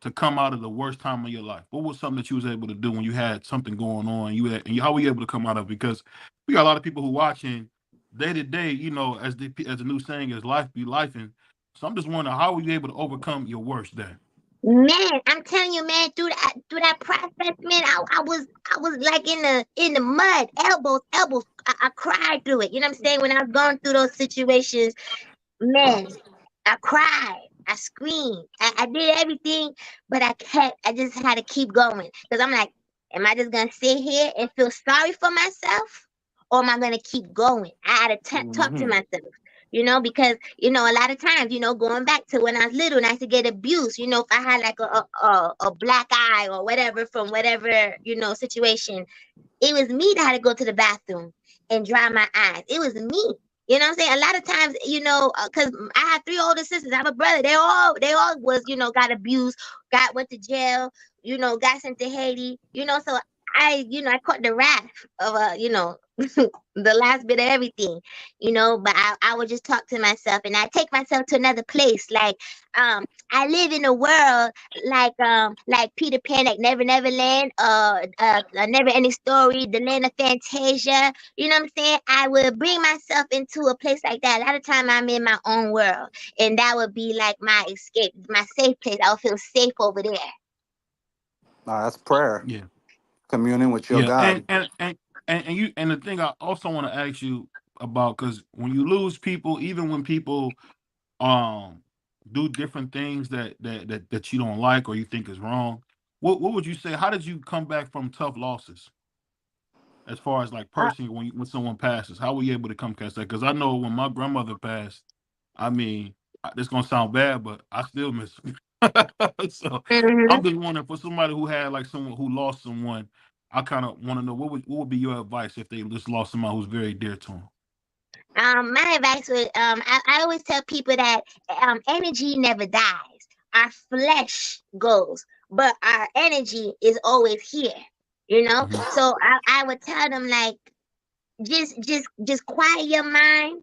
to come out of the worst time of your life? What was something that you was able to do when you had something going on? How were you able to come out of it? Because we got a lot of people who watching day to day. As the new saying is, life be lifing. So I'm just wondering, how were you able to overcome your worst day? Man, I'm telling you, man, through that process, man, I was like in the mud, elbows. I cried through it. You know what I'm saying? When I was going through those situations, man, I cried. I screamed. I did everything, but I just had to keep going. Because I'm like, am I just going to sit here and feel sorry for myself? Or am I going to keep going? I had to talk to Mhm. myself, because, a lot of times, going back to when I was little and I used to get abused, if I had like a black eye or whatever from whatever, situation, it was me that had to go to the bathroom and dry my eyes. It was me. You know what I'm saying? A lot of times, because I have 3 older sisters. I have a brother. They all was, got abused, went to jail, got sent to Haiti, so I caught the wrath of, the last bit of everything, but I would just talk to myself and I take myself to another place. Like, I live in a world like Peter Pan, like Never Land, a Never Ending Story, the Land of Fantasia. You know what I'm saying? I would bring myself into a place like that. A lot of time I'm in my own world, and that would be like my escape, my safe place. I would feel safe over there. Nah, that's prayer. Yeah. Communing with your Yeah, and God. and and and the thing I also want to ask you about, because when you lose people, even when people um do different things that you don't like or you think is wrong, what would you say? How did you come back from tough losses? As far as like Uh, personally, when someone passes, how were you able to come past that? Because I know when my grandmother passed, I mean, this gonna sound bad, but I still miss her. So I'm mhm. just wondering, for somebody who had like someone who lost someone, I kind of want to know what would be your advice if they just lost someone who's very dear to them. My advice would, I always tell people that energy never dies. Our flesh goes, but our energy is always here. Hmm. So I would tell them, like, just quiet your mind.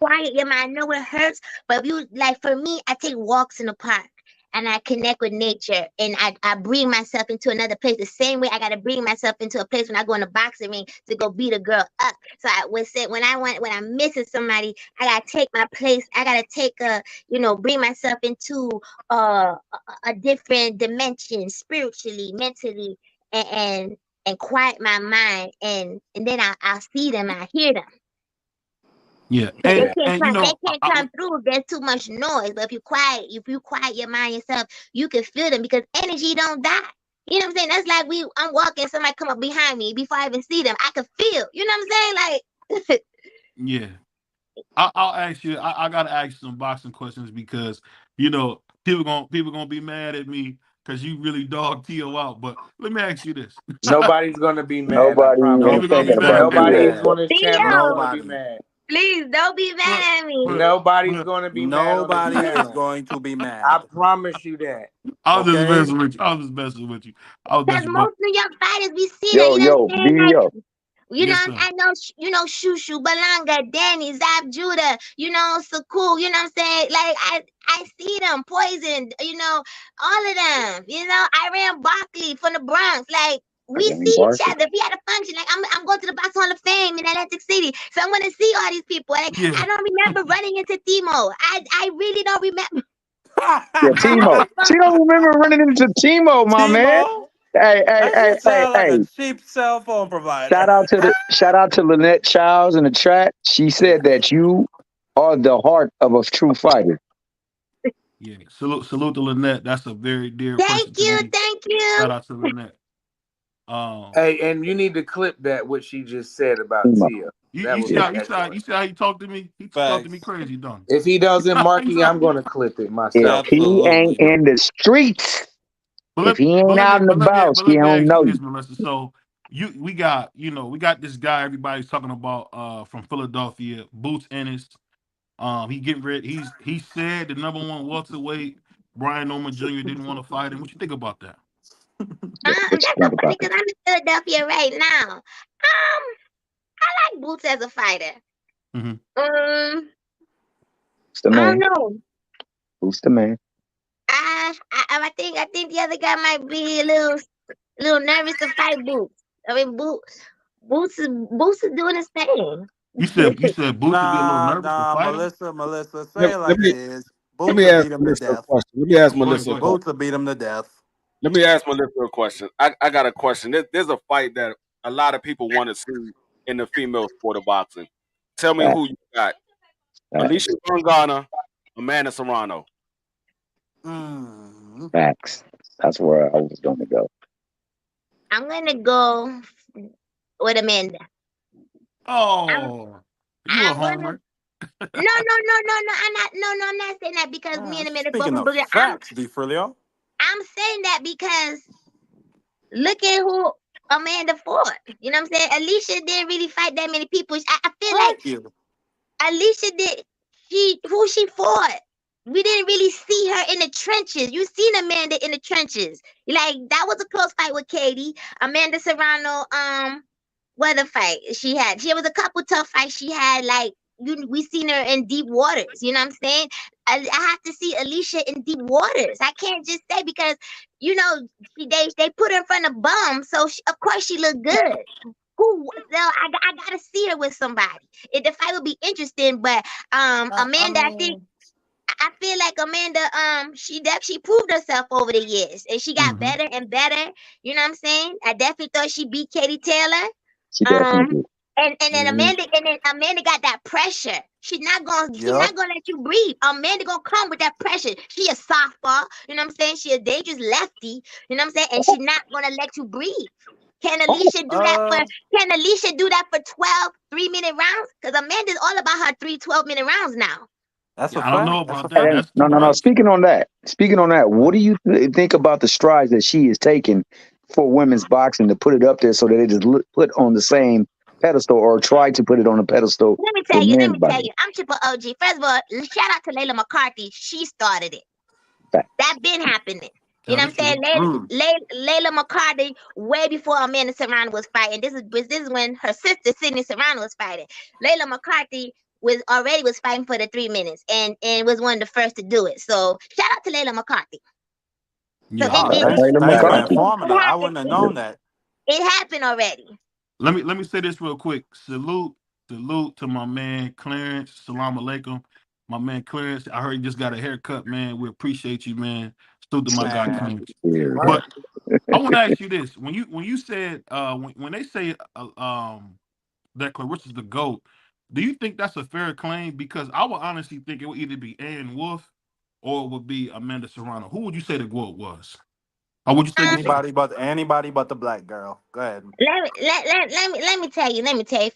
Quiet your mind. I know it hurts, but if you, like, for me, I take walks in the park and I connect with nature, and I bring myself into another place. The same way I gotta bring myself into a place when I go in a boxing ring to go beat a girl up. So I would say, when I'm missing somebody, I gotta take my place. I gotta bring myself into a different dimension, spiritually, mentally, and quiet my mind, and then I'll see them, I hear them. Yeah, Cause and Yeah. they I, can't come through if there's too much noise. But if you quiet your mind yourself, you can feel them, because energy don't die. You know what I'm saying? That's like, I'm walking, somebody come up behind me before I even see them. I can feel. You know what I'm saying? Like, yeah, I'll ask you. I gotta ask you some boxing questions, because people gonna be mad at me because you really dog Tio out. But let me ask you this: Nobody's gonna be mad. I Nobody promise even people you. gonna be thinking mad about at me. Nobody doing Nobody that. on this channel is Theo, gonna be Nobody. mad. please don't be But mad at me. but Nobody's but gonna be mad on this Nobody is channel. going to be I mad. promise you that. I was just Okay? messing with you. I was just messing with you. I was Cause messing, but most New York fighters, we see that. Yo, You know what yo, I'm saying? Like, BDO. yes, sir. I know, Shushu, Balanga, Danny, Zab Judah, Sakul, you know what I'm saying? Like, I see them, Poison, all of them, Iran Barkley from the Bronx. Like, we Jamie see each Barker. other. If we had a function, like I'm going to the Box Hall of Fame in Atlantic City, so I'm gonna see all these people. Like Yeah. I don't remember running into Timo. I really don't remember. Yeah, Timo. She don't remember running into Timo, my man. Timo? Hey, hey, That hey, shit hey, sound like hey. a cheap cell phone provider. Shout out to Lynette Childs in the chat. She said that you are the heart of a true fighter. Yeah. Salute to Lynette. That's a very dear person Thank to you, me. thank you. Shout out to Lynette. Hey, and you need to clip that what she just said about Timo. Tia. You That would see make how that you see how he talked to me? He talked to me Facts. crazy, don't If he doesn't, he? Marky, I'm gonna clip it If myself. he ain't Absolutely. in the streets, But if he ain't out and about, he let me don't ask know you you. this, Melissa. So we got this guy everybody's talking about from Philadelphia, Boots Ennis. He getting ready. He said the #1 welterweight Brian Norman Jr. didn't want to fight him. What you think about that? What That's you so think funny about because that? I'm in Philadelphia right now. I like Boots as a fighter. Mhm. Who's the I don't man? know. Who's the man? I think the other guy might be a little nervous to fight Boots. I mean Boots is doing his thing. You said Boots would be a little nervous to fight him. Melissa, Let, say it let like me it is. let Boots me will ask beat him to Melissa a death. question. Let me ask Go ahead, Melissa go a ahead. question. Boots will beat him to death. Let me ask Melissa a question. I got a question. There's a fight that a lot of people want to see in the female sport of boxing. Tell me Facts, who you got. facts, Alicia Bungana, Amanda Serrano. Mm. facts. That's where I was going to go. I'm gonna go with Amanda. Oh, you a I'm gonna homer? no. I'm not saying that because me and Amanda both Speaking from of Brooklyn. facts, DeFrilio. I'm saying that because look at who Amanda fought. You know what I'm saying? Alicia didn't really fight that many people. I feel like Thank you. Alicia did. Who she fought. We didn't really see her in the trenches. You seen Amanda in the trenches. Like that was a close fight with Katie. Amanda Serrano. What a fight she had. She was a couple tough fights she had. Like we seen her in deep waters. You know what I'm saying? I have to see Alicia in deep waters. I can't just say because they put her in front of bums, so of course she looked good. I gotta see her with somebody. The fight would be interesting, but Amanda, I feel like Amanda she proved herself over the years and she got Mhm. better and better. You know what I'm saying? I definitely thought she beat Katie Taylor. She definitely Um did. and then Mhm. Amanda got that pressure. She's not gonna Yep. let you breathe. Amanda gonna come with that pressure. She a softball, you know what I'm saying? She a dangerous lefty, you know what I'm saying? And she's not gonna let you breathe. Can Alicia do that for Uh, 12 3-minute rounds? Because Amanda's all about her 12-minute rounds now. that's a I don't know fact. That's a about that. Hey, fact. That's no, too no, no. much. Speaking on that, what do you think about the strides that she is taking for women's boxing to put it up there so that it is put on the same pedestal or try to put it on a pedestal Let me with tell men's you, boxing? I'm Triple OG. First of all, shout out to Layla McCarthy. She started it. Fact. That been happening. You know That is what I'm true. saying? Mm. Layla McCarthy, way before Amanda Serrano was fighting. This is when her sister Sydney Serrano was fighting. Layla McCarthy was fighting for the 3 minutes and was one of the first to do it. So shout out to Layla McCarthy. So Yeah, Oh, Shout out it, to Layla thanks for McCarthy. informing her. I happened. wouldn't have known that. It happened already. let me say this real quick. Salute to my man Clarence. Salam alaikum. My man Clarence. I heard he just got a haircut, man. We appreciate you, man. Salute to my guy Man. Clarence. Yeah. But I want to ask you this: when you said when they say that Clarissa is the GOAT, do you think that's a fair claim? Because I would honestly think it would either be Ann Wolf or it would be Amanda Serrano. Who would you say the GOAT was? Or would you say this? Anybody but the black girl. Go ahead. Let me tell you.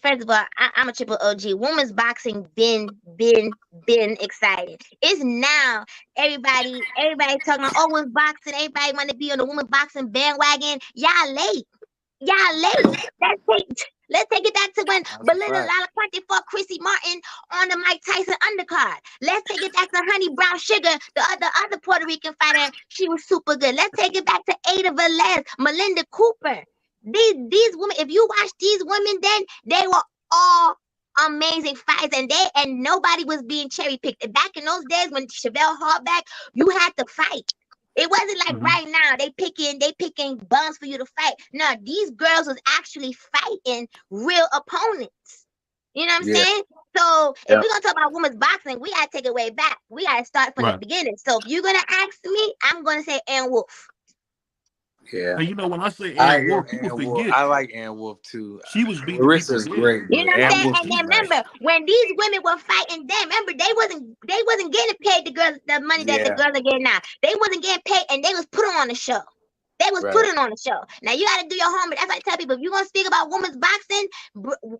First of all, I'm a Triple OG. Women's boxing been exciting. It's now everybody talking about women's boxing. Everybody want to be on the women's boxing bandwagon. Y'all late. Let's take it back to when That's a Belinda fact. Lalaquante fought Chrissy Martin on the Mike Tyson undercard. Let's take it back to Honey Brown Sugar, the other Puerto Rican fighter. She was super good. Let's take it back to Ada Velez, Melinda Cooper. These women, if you watch these women, then they were all amazing fights, and nobody was being cherry picked. Back in those days when Chevelle Hallback, you had to fight. It wasn't like Mhm. right now they picking bums for you to fight. No, these girls was actually fighting real opponents. You know what I'm Yeah. saying? So if Yeah. we're gonna talk about women's boxing, we gotta take it way back. We gotta start from the Right. beginning. So if you're gonna ask me, I'm gonna say Ann Wolf. Yeah. And you know, when I say I Ann am Wolf, people Ann Wolf. forget I like Ann Wolf too. she was beating Marissa's people. Yeah. great, You but know what I'm Ann saying? Wolf And is then nice. remember, when these women were fighting them, remember they wasn't getting paid the girls the money that the Yeah. girls are getting now. They wasn't getting paid, and they was putting on the show. They was Right. putting on the show. Now you got to do your homework. That's why I tell people, if you're gonna speak about women's boxing,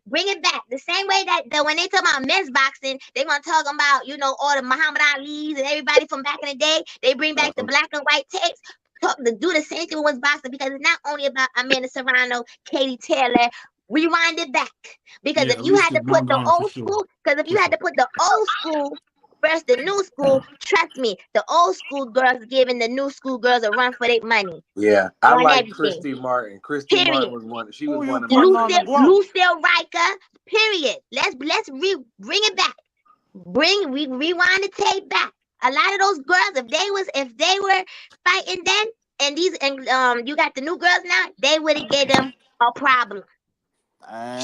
bring it back the same way that when they talk about men's boxing, they gonna talk about all the Muhammad Ali's and everybody from back in the day. They bring back the black and white tapes. To do the same thing with women's boxing, because it's not only about Amanda Serrano, Katie Taylor. Rewind it back, because Yeah, if you had Alicia to put the Garza for old sure. school, because if you For had to put the old school versus the new school, trust me, the old school girls giving the new school girls a run for their money Yeah. I on like everything. Christy Martin. Christy Period. Martin was one. She was Who you one of my putting on the favorites. block? Lucille Riker. Period. Let's bring it back. Rewind the tape back. A lot of those girls, if they were fighting then, and you got the new girls now, they would have gave them a problem.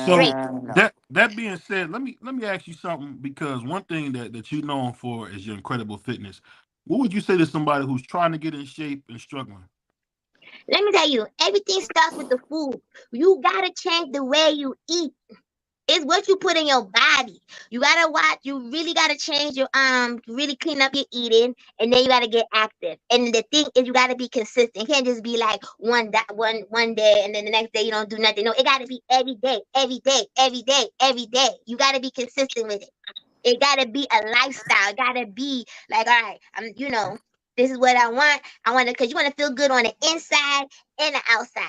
So And that being said, let me ask you something, because one thing that you're known for is your incredible fitness. What would you say to somebody who's trying to get in shape and struggling? Let me tell you, everything starts with the food. You gotta change the way you eat. It's what you put in your body. You gotta watch. You really gotta change your really clean up your eating, and then you gotta get active. And the thing is, you gotta be consistent. It can't just be like one day, and then the next day you don't do nothing. No, it gotta be every day, every day, every day, every day. You gotta be consistent with it. It gotta be a lifestyle. It gotta be like, all right, this is what I want. Because you want to feel good on the inside and the outside.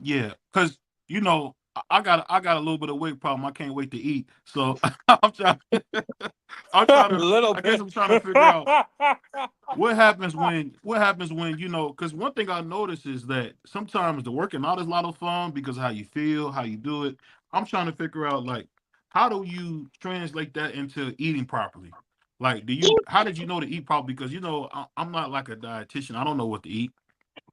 Yeah, because I got a little bit of weight problem. I can't wait to eat. So I'm trying. I'm trying to. little I guess bit. I'm trying to figure out what happens when because one thing I notice is that sometimes the working out is a lot of fun because of how you feel, how you do it. I'm trying to figure out, like, how do you translate that into eating properly? Like, how did you know to eat properly? Because I'm not like a dietitian. I don't know what to eat.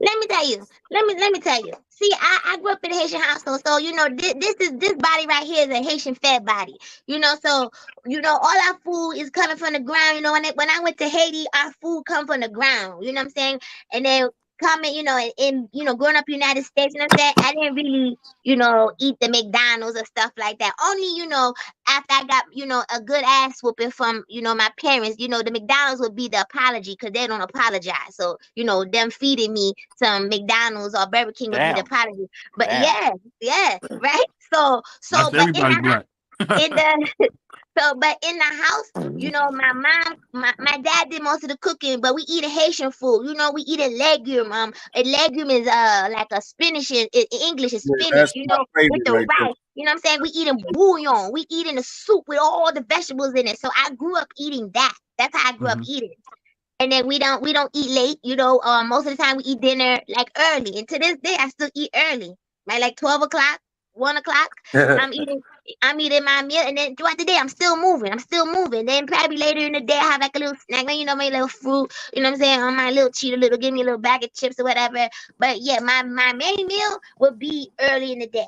Let me tell you. Let me tell you. See, I grew up in a Haitian household, so this body right here is a Haitian fed body. So all our food is coming from the ground. When I went to Haiti, our food come from the ground. You know what I'm saying? And then coming, in growing up in the United States, you know what I'm saying? I didn't really, eat the McDonald's or stuff like that. Only, after I got, a good ass whooping from, my parents, the McDonald's would be the apology, because they don't apologize. So, them feeding me some McDonald's or Burger King would be the Damn. apology. But Damn. yeah, right? So, That's but in everybody the black. but in the house, my mom, my dad did most of the cooking, but we eat a Haitian food. We eat a legume. A legume is like a spinach. In English is Yeah, spinach. that's my With favorite the right there. rice. You know what I'm saying? We eating bouillon. We eating a soup with all the vegetables in it. So I grew up eating that. That's how I grew up Mhm. eating. And then we don't eat late. Most of the time we eat dinner like early. And to this day, I still eat early. Right, like 12 o'clock, 1 o'clock. I'm eating my meal, and then throughout the day I'm still moving. Then probably later in the day I have like a little snack, my little fruit, you know what I'm saying, on my little cheat, give me a little bag of chips or whatever. But yeah, my main meal would be early in the day.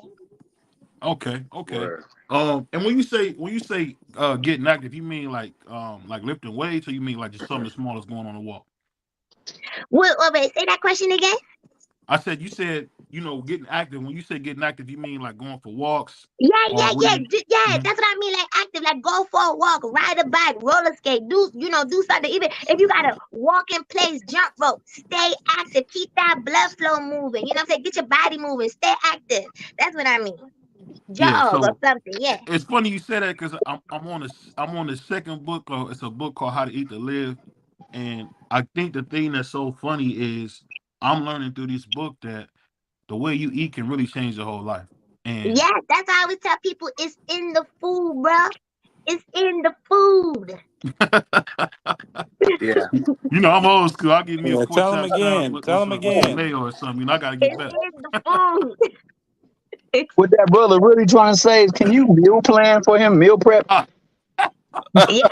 Okay. Word. And when you say getting active, you mean like lifting weights, or you mean like just something as small as going on a walk? Wait, say that question again. I said, you said, getting active. When you say getting active, you mean like going for walks? Yeah, Or what do you- Mhm. that's what I mean, like active, like go for a walk, ride a bike, roller skate, do something. Even if you gotta walk in place, jump rope, stay active, keep that blood flow moving. You know what I'm saying? Get your body moving, stay active. That's what I mean. Yeah. Jog or So something, yeah. it's funny you say that, because I'm on the second book. It's a book called How to Eat to Live, and I think the thing that's so funny is I'm learning through this book that the way you eat can really change your whole life. And Yeah, that's why I always tell people it's in the food, bro. It's in the food. Yeah. I'm old school. I'll give me a Yeah, pork tell him chop salad again. with Tell him some again. mayo or something. I gotta get It's better. in the food. What that brother really trying to say is, can you meal plan for him, meal prep? Yeah.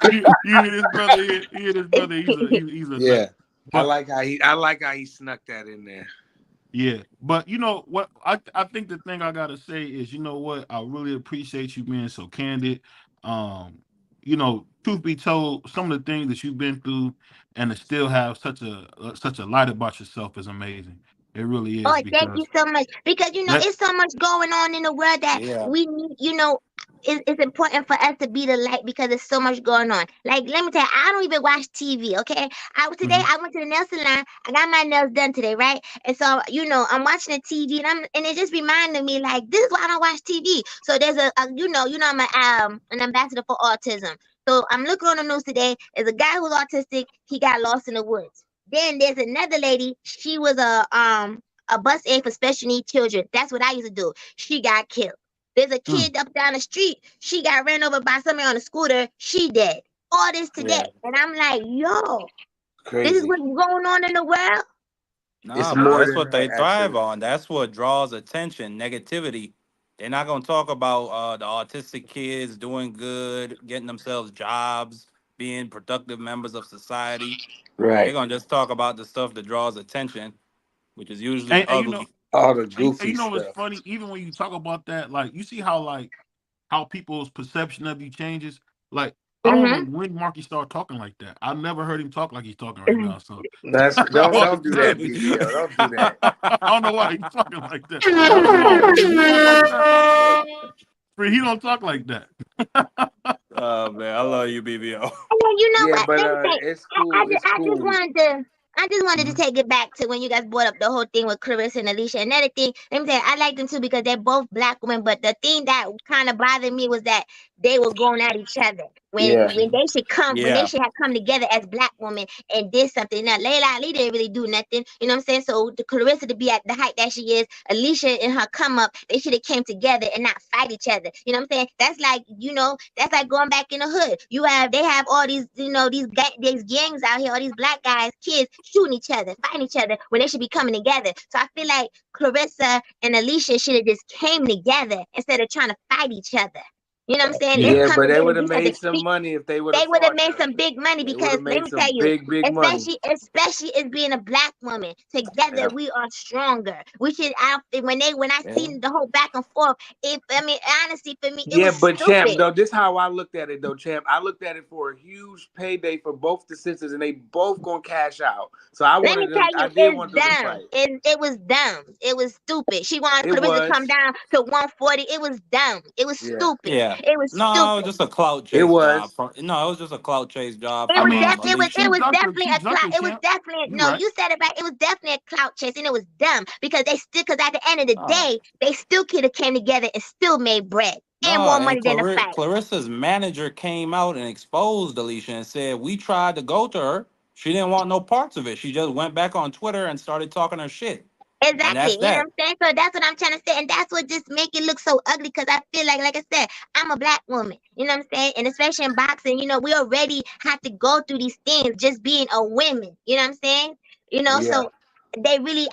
You hear this brother? He's a Yeah. I But like how he snuck that in there. yeah, but you know what? I think the thing I gotta say is, you know what? I really appreciate you being so candid. Um, you know, truth be told, some of the things that you've been through and to still have such a light about yourself is amazing. It really is Oh, thank you because so much. Because that. it's so much going on in the world that Yeah. we need. It's important for us to be the light because there's so much going on. Like, let me tell you, I don't even watch TV. Okay, today Mhm. I went to the nail salon. I got my nails done today, right? And so I'm watching the TV and it just reminded me like this is why I don't watch TV. So there's I'm an ambassador for autism. So I'm looking on the news today. There's a guy who's autistic. He got lost in the woods. Then there's another lady. She was a bus aid for special needs children. That's what I used to do. She got killed. There's a Mm. kid up down the street. She got ran over by somebody on a scooter. She dead. All this today. Yeah. And I'm like, yo, this is Crazy. what's going on in the world. It's Nah, but more that's than what that, they thrive actually. on. That's what draws attention, negativity. They're not gonna talk about the autistic kids doing good, getting themselves jobs, being productive members of society. They're Right. gonna just talk about the stuff that draws attention, which is usually And you know, ugly. All the and goofy you know what's stuff. funny? Even when you talk about that, like you see how people's perception of you changes. Like I don't know Mm-hmm. when Marky started talking like that. I never heard him talk like he's talking right now. So That's that's why don't it's do that, crazy. BBO. Don't do that. I don't know why he's talking like that. I don't know why. Free, you talk like that? Free, he don't talk like that. Oh man, I love you, BBO. And then you know Yeah, what? but Let me say, it's I, I, cool. just, It's I just cool. wanted to. I just wanted to Mhm. take it back to when you guys brought up the whole thing with Clarissa and Alicia. Another thing, let me tell you, I like them too because they're both black women. But the thing that kind of bothered me was that they were going at each other Yeah. when when they Yeah, should have come together as black women and did something. Now Layla Ali didn't really do nothing. You know what I'm saying? So the Clarissa to be at the height that she is, Alicia in her come up, they should have came together and not fight each other. You know what I'm saying? That's like going back in the hood. They have all these, these gangs out here, all these black guys, kids shooting each other, fighting each other when they should be coming together. So I feel like Clarissa and Alicia should have just came together instead of trying to fight each other. You know what I'm saying? Let's Yeah. Yeah, come but they together would and have do made something. some money if they would They have would have fought made though. some big money They would because have let made me tell some you, big money. especially as being a black woman, together Yeah. we are stronger. We should when I yeah, seen the whole back and forth, honestly for me it Yeah, was but champ, stupid. though, this how I looked at it though, champ. I looked at it for a huge payday for both the sisters, and they both gonna cash out. So Let me tell I you, did it's want them to dumb. fight. It was dumb. It was stupid. She wanted It Clarissa to come was, down to 140. It was dumb. It was yeah, stupid. yeah. It was No, stupid. just a clout it chase job. was. No, it was just a clout chase job It I from was mean, it Alicia. was definitely she a junked clout. her, It was champ. definitely You no. right. You said it right. It was definitely a clout chase, and it was dumb because because at the end of the Oh. day, they still could have came together and still made bread and No, more and money than the fight. Clarissa's manager came out and exposed Alicia and said we tried to go to her. She didn't want no parts of it. She just went back on Twitter and started talking her shit. And Exactly. that's You know what that. I'm saying? So that's what I'm trying to say. And that's what just make it look so ugly because I feel like I said, I'm a black woman. You know what I'm saying? And especially in boxing, we already have to go through these things just being a woman. You know what I'm saying? Yeah. So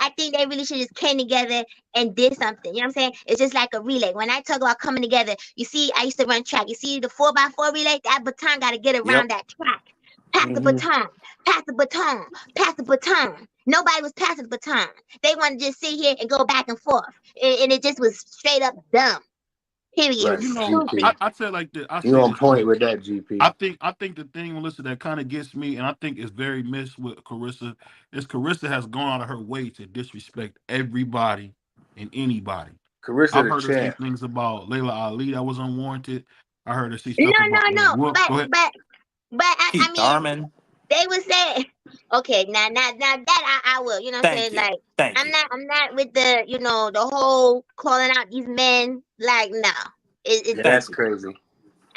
I think they really should just came together and did something. You know what I'm saying? It's just like a relay. When I talk about coming together, you see, I used to run track. You see the 4x4 relay, that baton got to get Yep. around that track. Pass the Hmm. baton, pass the baton, pass the baton. Nobody was passing the baton. They want to just sit here and go back and forth. And it just was straight up dumb. Period. It Right, was You know, GP. stupid. I say like this. I You say on this, point Free. with that, GP. I think the thing, Melissa, that kind of gets me, and I think is very missed with Carissa, is Carissa has gone out of her way to disrespect everybody and anybody. Carissa I've the heard her say champ. things about Layla Ali that was unwarranted. I heard her say No, stuff about no, no. Whoop. Go ahead. But I Keith mean, Darman. they would say, okay, now that I will. You know what I'm Thank saying? you. Like, Thank I'm you. not with the whole calling out these men. Like, no, Yeah, it Thank that's you. crazy.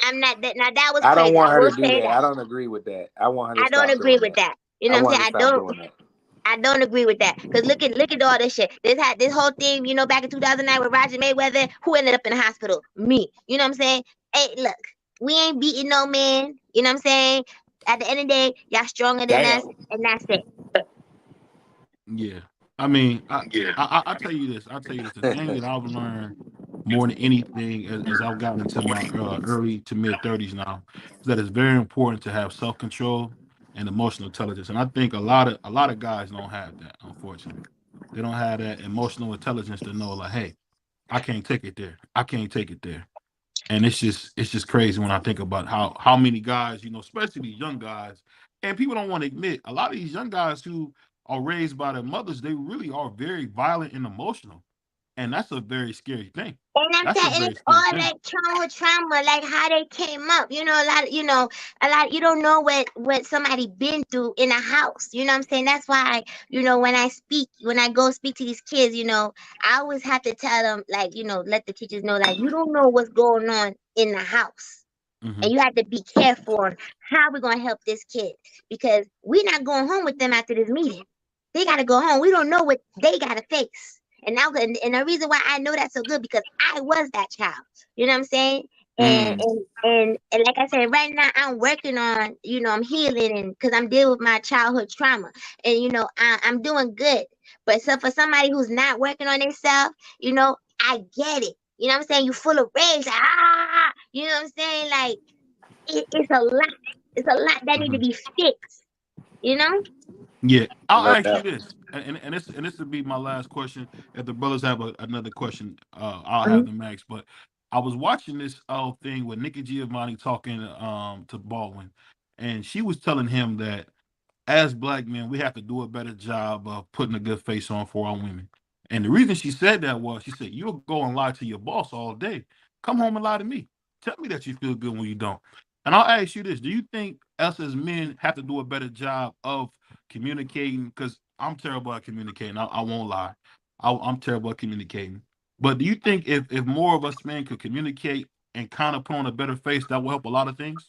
I'm not that. Now that was I don't crazy. want I her will to do say that. that. I don't agree with that. I want her to I don't stop agree doing with that. that. You I know what I'm want her saying? to stop doing that. I don't agree with that. Cause look at all this shit. This whole thing, back in 2009 with Roger Mayweather, who ended up in the hospital? Me. You know what I'm saying? Hey, look, we ain't beating no man. You know what I'm saying? At the end of the day, y'all stronger than us, Damn. and that's it. Yeah. I mean, I tell you this. I'll tell you this. The thing that I've learned more than anything as I've gotten into my early to mid 30s now is that it's very important to have self control and emotional intelligence. And I think a lot of guys don't have that, unfortunately. They don't have that emotional intelligence to know, like, hey, I can't take it there. I can't take it there. And it's just crazy when I think about how many guys, especially these young guys, and people don't want to admit, a lot of these young guys who are raised by their mothers, they really are very violent and emotional. And that's a very scary thing. And I'm That's a saying, and very it's scary all thing. that trauma, like how they came up. A lot. You don't know what somebody been through in a house. You know what I'm saying? That's why, when I go speak to these kids, I always have to tell them, like, let the teachers know, like, you don't know what's going on in the house. Hmm. And you have to be careful on how we're going to help this kid, because we're not going home with them after this meeting. They got to go home. We don't know what they got to face. And the reason why I know that's so good, because I was that child. You know what I'm saying? And Mm. and like I said, right now I'm working on, I'm healing, and because I'm dealing with my childhood trauma, and I'm doing good. But so for somebody who's not working on themselves, I get it. You know what I'm saying? You're full of rage, like, you know what I'm saying? Like, it's a lot. It's a lot that need to Hmm. be fixed. You know? Yeah, I'll No ask you doubt. this, and this would be my last question. If the brothers have another question, I'll have Mhm. them ask. But I was watching this thing with Nikki Giovanni talking to Baldwin, and she was telling him that as black men, we have to do a better job of putting a good face on for our women. And the reason she said that was, she said, "You'll go and lie to your boss all day. Come home and lie to me. Tell me that you feel good when you don't." And I'll ask you this: do you think us as men have to do a better job of communicating? Because I'm terrible at communicating. I won't lie. I'm terrible at communicating. But do you think if more of us men could communicate and kind of put on a better face, that will help a lot of things?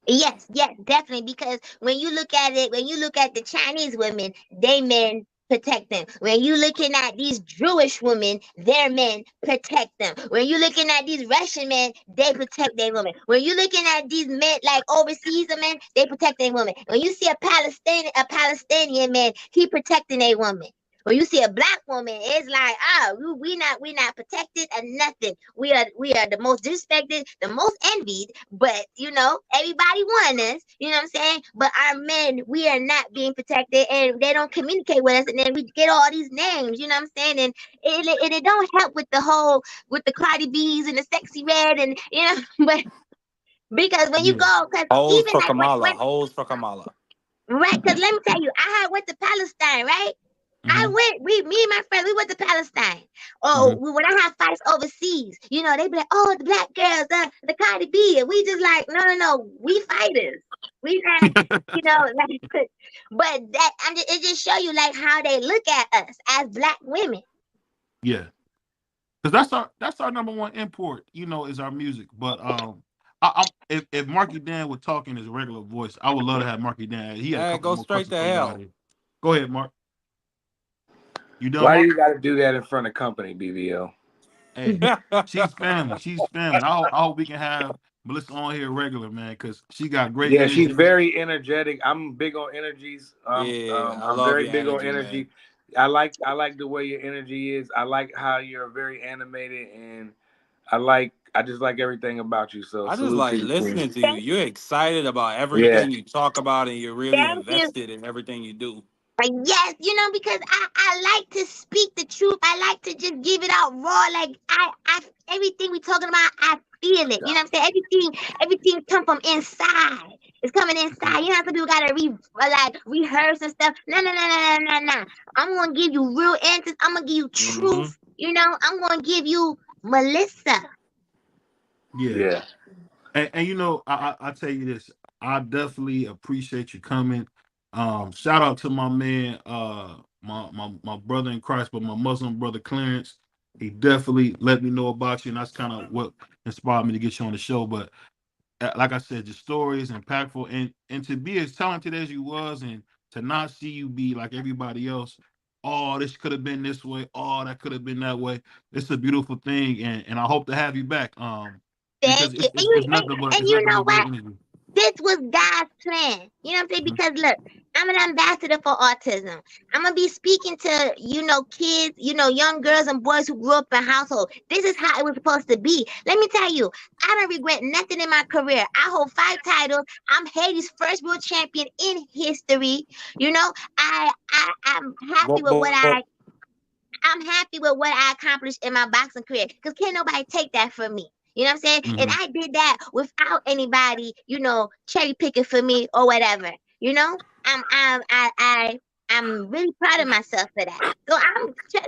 Yes, yes, definitely. Because when you look at it, when you look at the Chinese women, they men protect them. When you looking at these Jewish women, their men protect them. When you looking at these Russian men, they protect their women. When you looking at these men like overseas men, they protect their women. When you see a Palestinian man, he protecting a woman. When you see a black woman, it's like, we not protected or nothing. We are the most disrespected, the most envied, but everybody want us, you know what I'm saying? But our men, we are not being protected, and they don't communicate with us, and then we get all these names, you know what I'm saying? And it don't help with the Cardi B's and the Sexy Red, and but because when you Yeah. go, because Hoes even for like Kamala. when Hoes for Kamala. right, because let me tell you, I had went to Palestine, right? I Hmm. went, me and my friend, we went to Palestine. Hmm. When I have fights overseas, they be like, oh, the black girls, the Cardi B. And we just like, no, no, no, we fighters. We not, like, but it just show you like how they look at us as black women. Yeah. Because that's our number one import, is our music. But if Marky Dan would talk in his regular voice, I would love to have Marky Dan. He had a Hey, couple go more straight questions to for you out hell. here. Go ahead, Mark. You done, Why do Mark? you got to do that in front of company, BBO? Hey, she's family. She's family. I hope we can have Melissa on here regular, man, because she got great Yeah, she's energy. very energetic. I'm big on energies. Yeah, I I'm love very your big on energy, man. energy. I like the way your energy is. I like how you're very animated, and I just like everything about you. So I just salute to like you, Queen. listening to you. Thank, You're excited about Yeah, everything you talk about, and you're really thank you. invested in everything you do. Yes, because I like to speak the truth. I like to just give it out raw. Like I everything we talking about, I feel it. You know what I'm saying? Everything come from inside. It's coming inside. You know how some people gotta rehearse and stuff. No, no, no, no, no, no, no. I'm gonna give you real answers. I'm gonna give you Mm-hmm. truth. I'm gonna give you Melissa. Yeah. yeah. And I tell you this, I definitely appreciate you coming. Shout out to my man, my brother in Christ, but my Muslim brother Clarence. He definitely let me know about you, and that's kind of what inspired me to get you on the show. But like I said, your story is impactful, and to be as talented as you was, and to not see you be like everybody else. Oh, this could have been this way. Oh, that could have been that way. It's a beautiful thing, and I hope to have you back. Because Thank you. it's nothing but And you know great what? energy. this was God's plan. You know what I'm saying? Because look, I'm an ambassador for autism. I'm gonna be speaking to, kids, young girls and boys who grew up in households. This is how it was supposed to be. Let me tell you, I don't regret nothing in my career. I hold 5 titles. I'm Haiti's first world champion in history. I'm happy with I'm happy with what I accomplished in my boxing career because can't nobody take that from me. You know what I'm saying? And I did that without anybody, cherry picking for me or whatever. I'm really proud of myself for that. So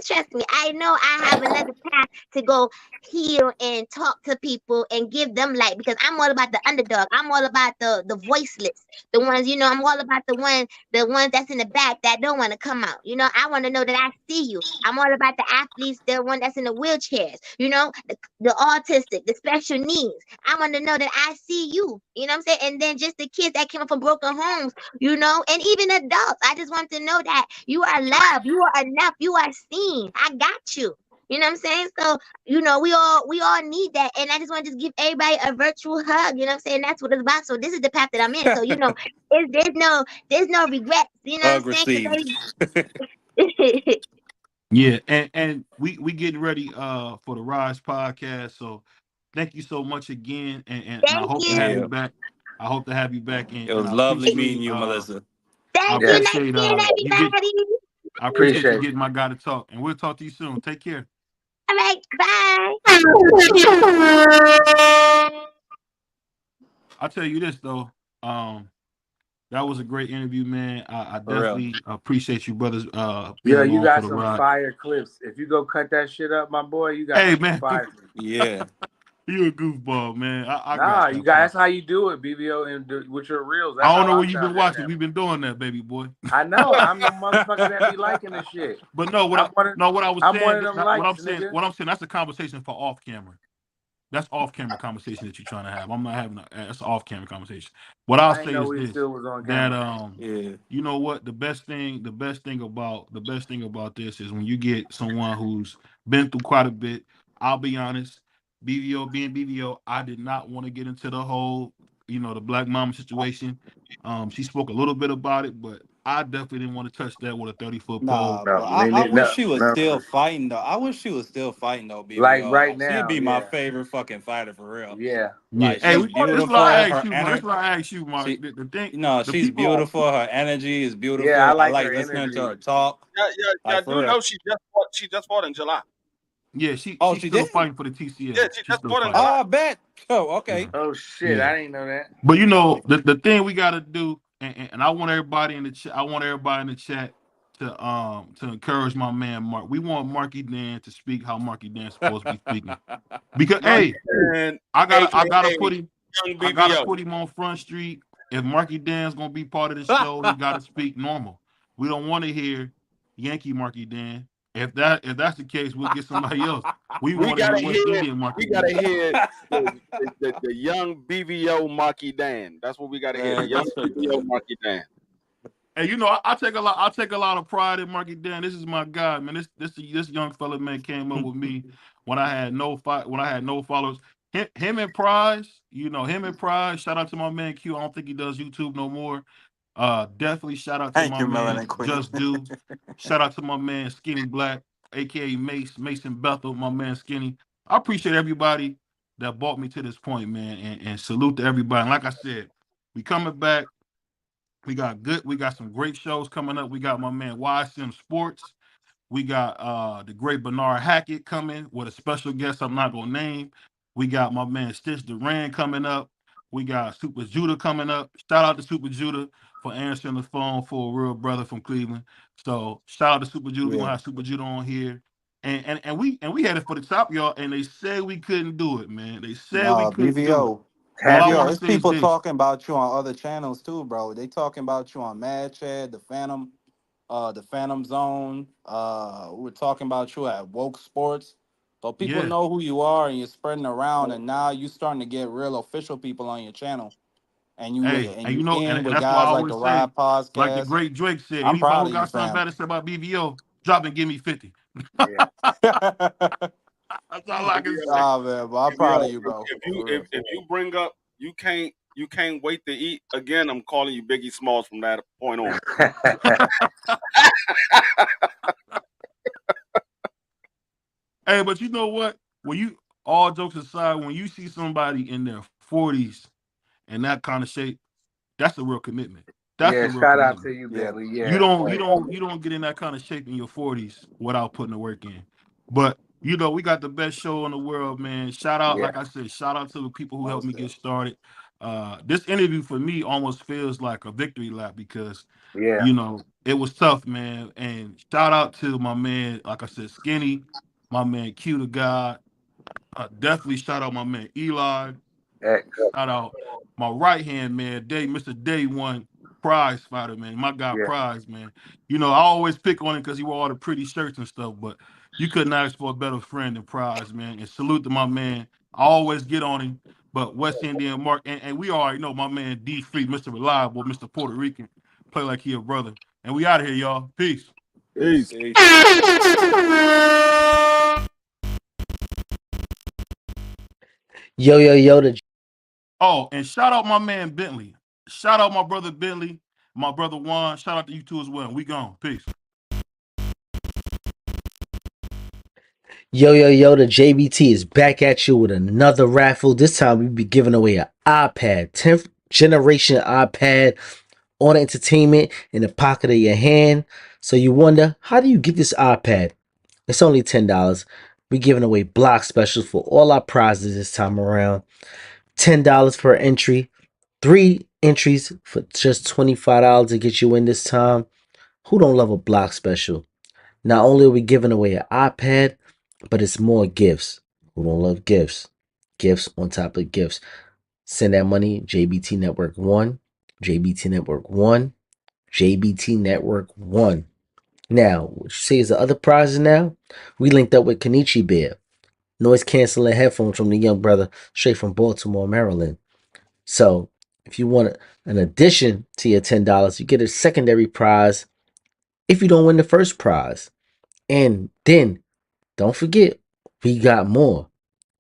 trust me, I know I have another path to go heal and talk to people and give them light because I'm all about the underdog. I'm all about the voiceless, the ones, I'm all about the ones that's in the back that don't want to come out. I want to know that I see you. I'm all about the athletes, the one that's in the wheelchairs, the autistic, the special needs. I want to know that I see you. You know what I'm saying? And then just the kids that came up from broken homes, and even adults. I just want to know that you are loved, you are enough, you are seen. I got you. You know what I'm saying? So, we all need that. And I just want to just give everybody a virtual hug. You know what I'm saying? That's what it's about. So this is the path that I'm in. So, there's no regrets. You know Hug what I'm saying? received. Yeah, and we getting ready for the Rise podcast. So thank you so much again, and I Thank hope to you. have you Yeah. back. I hope to have you back, It and was I lovely appreciate meeting you, Melissa. I Thank you. Yes. Nice appreciate seeing you get everybody. I appreciate you Appreciate getting my guy to talk, and we'll talk to you soon. Take care. All right. Bye. I'll tell you this though, that was a great interview, man. I For real. definitely appreciate you brothers Yeah, being you along got for the some ride. fire clips. If you go cut that shit up, my boy, you got Hey some man, fire. Yeah. you a goofball, man. I Nah, got you that. got. That's how you do it, BBO, and with your reels. That's I don't how know I'm what you've trying been to watching. have. We've been doing that, baby boy. I know. I'm the motherfucker that be liking the shit. But no, what I was I'm saying, one of them likes, nigga. what I'm saying, that's a conversation for off camera. That's off camera conversation that you're trying to have. I'm not having that's off camera conversation. What I'll I say know is we this: still was on that camera. Yeah. you know what, the best thing about this is when you get someone who's been through quite a bit. I'll be honest, BVO being BVO, I did not want to get into the whole, the black mama situation. She spoke a little bit about it, but I definitely didn't want to touch that with a 30-foot pole. Nah, No, but I wish no, she was no. still fighting though. I wish she was still fighting though, Like BBO. right She'd now, be my yeah, favorite fucking fighter for real. yeah. Yeah, Like hey, she's this is what I beautiful. asked Her you, Mark. This is energy, what I asked you, Mark. she, The thing, the she's people are, beautiful. Her energy is beautiful. Yeah, I I like like her listening to energy. her talk. Yeah, Like do for real. know she just fought in July. yeah, she's Oh, she still did? fighting for the TCL. Yeah, she She's just still fought in fighting. July. Oh, I bet. Oh, Yeah. okay. Oh shit, Yeah. I didn't know that. But the thing we got to do, and I want everybody in the chat. I want everybody in the chat to encourage my man Mark. We want Marky Dan to speak how Marky Dan's supposed to be speaking. Because Marky hey, Dan, I gotta aka put him Young I gotta BBO. put him on Front Street. If Marky Dan's gonna be part of the show, he gotta speak normal. We don't want to hear Yankee Marky Dan. If that's the case, we'll get somebody else. We We want to hear gotta West hear. Indian Marky We gotta Dan. hear the young BVO Marky Dan. That's what we gotta hear. The Man, young that's so BVO good. Marky Dan. Hey, I take a lot of pride in Marky Dan. This is my guy, man. This young fella, man, came up with me when I had no followers. Him and Prize, shout out to my man Q. I don't think he does YouTube no more. Definitely shout out to Thank my you, man Melanin Queen. Just Do. Shout out to my man Skinny Black, aka Mason Bethel, my man Skinny. I appreciate everybody that brought me to this point, man, and salute to everybody. And like I said, we coming back. We got some great shows coming up. We got my man YSM Sports. We got the great Bernard Hackett coming with a special guest I'm not gonna name. We got my man Stitch Duran coming up. We got Super Judah coming up. Shout out to Super Judah for answering the phone for a real brother from Cleveland. So shout out to Super Judah. We're gonna have Super Judah on here. And we had it for the top, y'all, and they said we couldn't do it, man. They said we No, couldn't do it. BVO. All I BVO, want to there's say is people this. talking about you on other channels too, bro. They talking about you on Mad Chad, the Phantom Zone. We're talking about you at Woke Sports. So people Yeah. know who you are and you're spreading around, and now you starting to get real official people on your channel. And you Hey, and and you and in with that's why I guys like always the say, Ride like the Podcast. great Drake said, I'm anybody proud who of you, got something fam. bad to say about BVO, drop and give me 50. Yeah. That's all I can say. Ah man, but I'm proud of you, bro. If For real. you bring up, you can't you can't wait to eat. Again, I'm calling you Biggie Smalls from that point on. Hey, but you know what? When you all jokes aside, when you see somebody in their 40s in that kind of shape, that's a real commitment. That's Yeah, a real shout out commitment. to you, Yeah. Bentley. Yeah. You don't get in that kind of shape in your 40s without putting the work in. But you know, we got the best show in the world, man. Shout out, Yeah. like I said, shout out to the people who helped me get started. This interview for me almost feels like a victory lap because Yeah. you know it was tough, man. And shout out to my man, like I said, Skinny, my man Q the God. Definitely shout out my man Eli. X. Shout out my right hand man, Mr. Day One Prize Fighter, man. My guy Yeah. Prize, man. You know, I always pick on him because he wore all the pretty shirts and stuff, but you couldn't ask for a better friend than Prize, man. And salute to my man. I always get on him, but West Indian Mark, and we already know my man D Free, Mr. Reliable, Mr. Puerto Rican, play like he a brother. And we out of here, y'all. Peace. Peace. Yo, the Oh, and shout out my man Bentley. Shout out my brother Bentley, my brother Juan. Shout out to you two as well. We gone. Peace. Yo, the JBT is back at you with another raffle. This time we be giving away an iPad, 10th generation iPad on entertainment in the pocket of your hand. So you wonder, how do you get this iPad? It's only $10. We're giving away block specials for all our prizes this time around. $10 per entry. 3 entries for just $25 to get you in this time. Who don't love a block special? Not only are we giving away an iPad, but it's more gifts. Who don't love gifts? Gifts on top of gifts. Send that money, JBT Network 1, JBT Network 1, JBT Network 1. Now, what you say is the other prizes now? We linked up with Kenichi Bear. Noise canceling headphones from the young brother straight from Baltimore, Maryland. So, if you want an addition to your $10, you get a secondary prize if you don't win the first prize. And then, don't forget, we got more.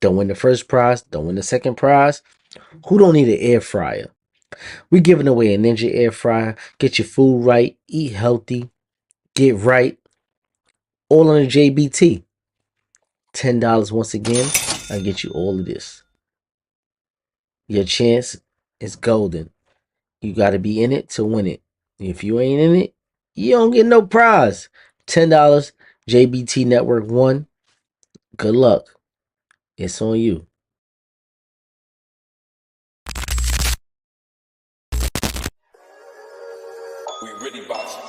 Don't win the first prize, don't win the second prize. Who don't need an air fryer? We're giving away a Ninja air fryer. Get your food right, eat healthy, get right. All on the JBT. $10 once again. I'll get you all of this. Your chance is golden. You got to be in it to win it. If you ain't in it, you don't get no prize. $10, JBT Network 1. Good luck. It's on you. We really boxing.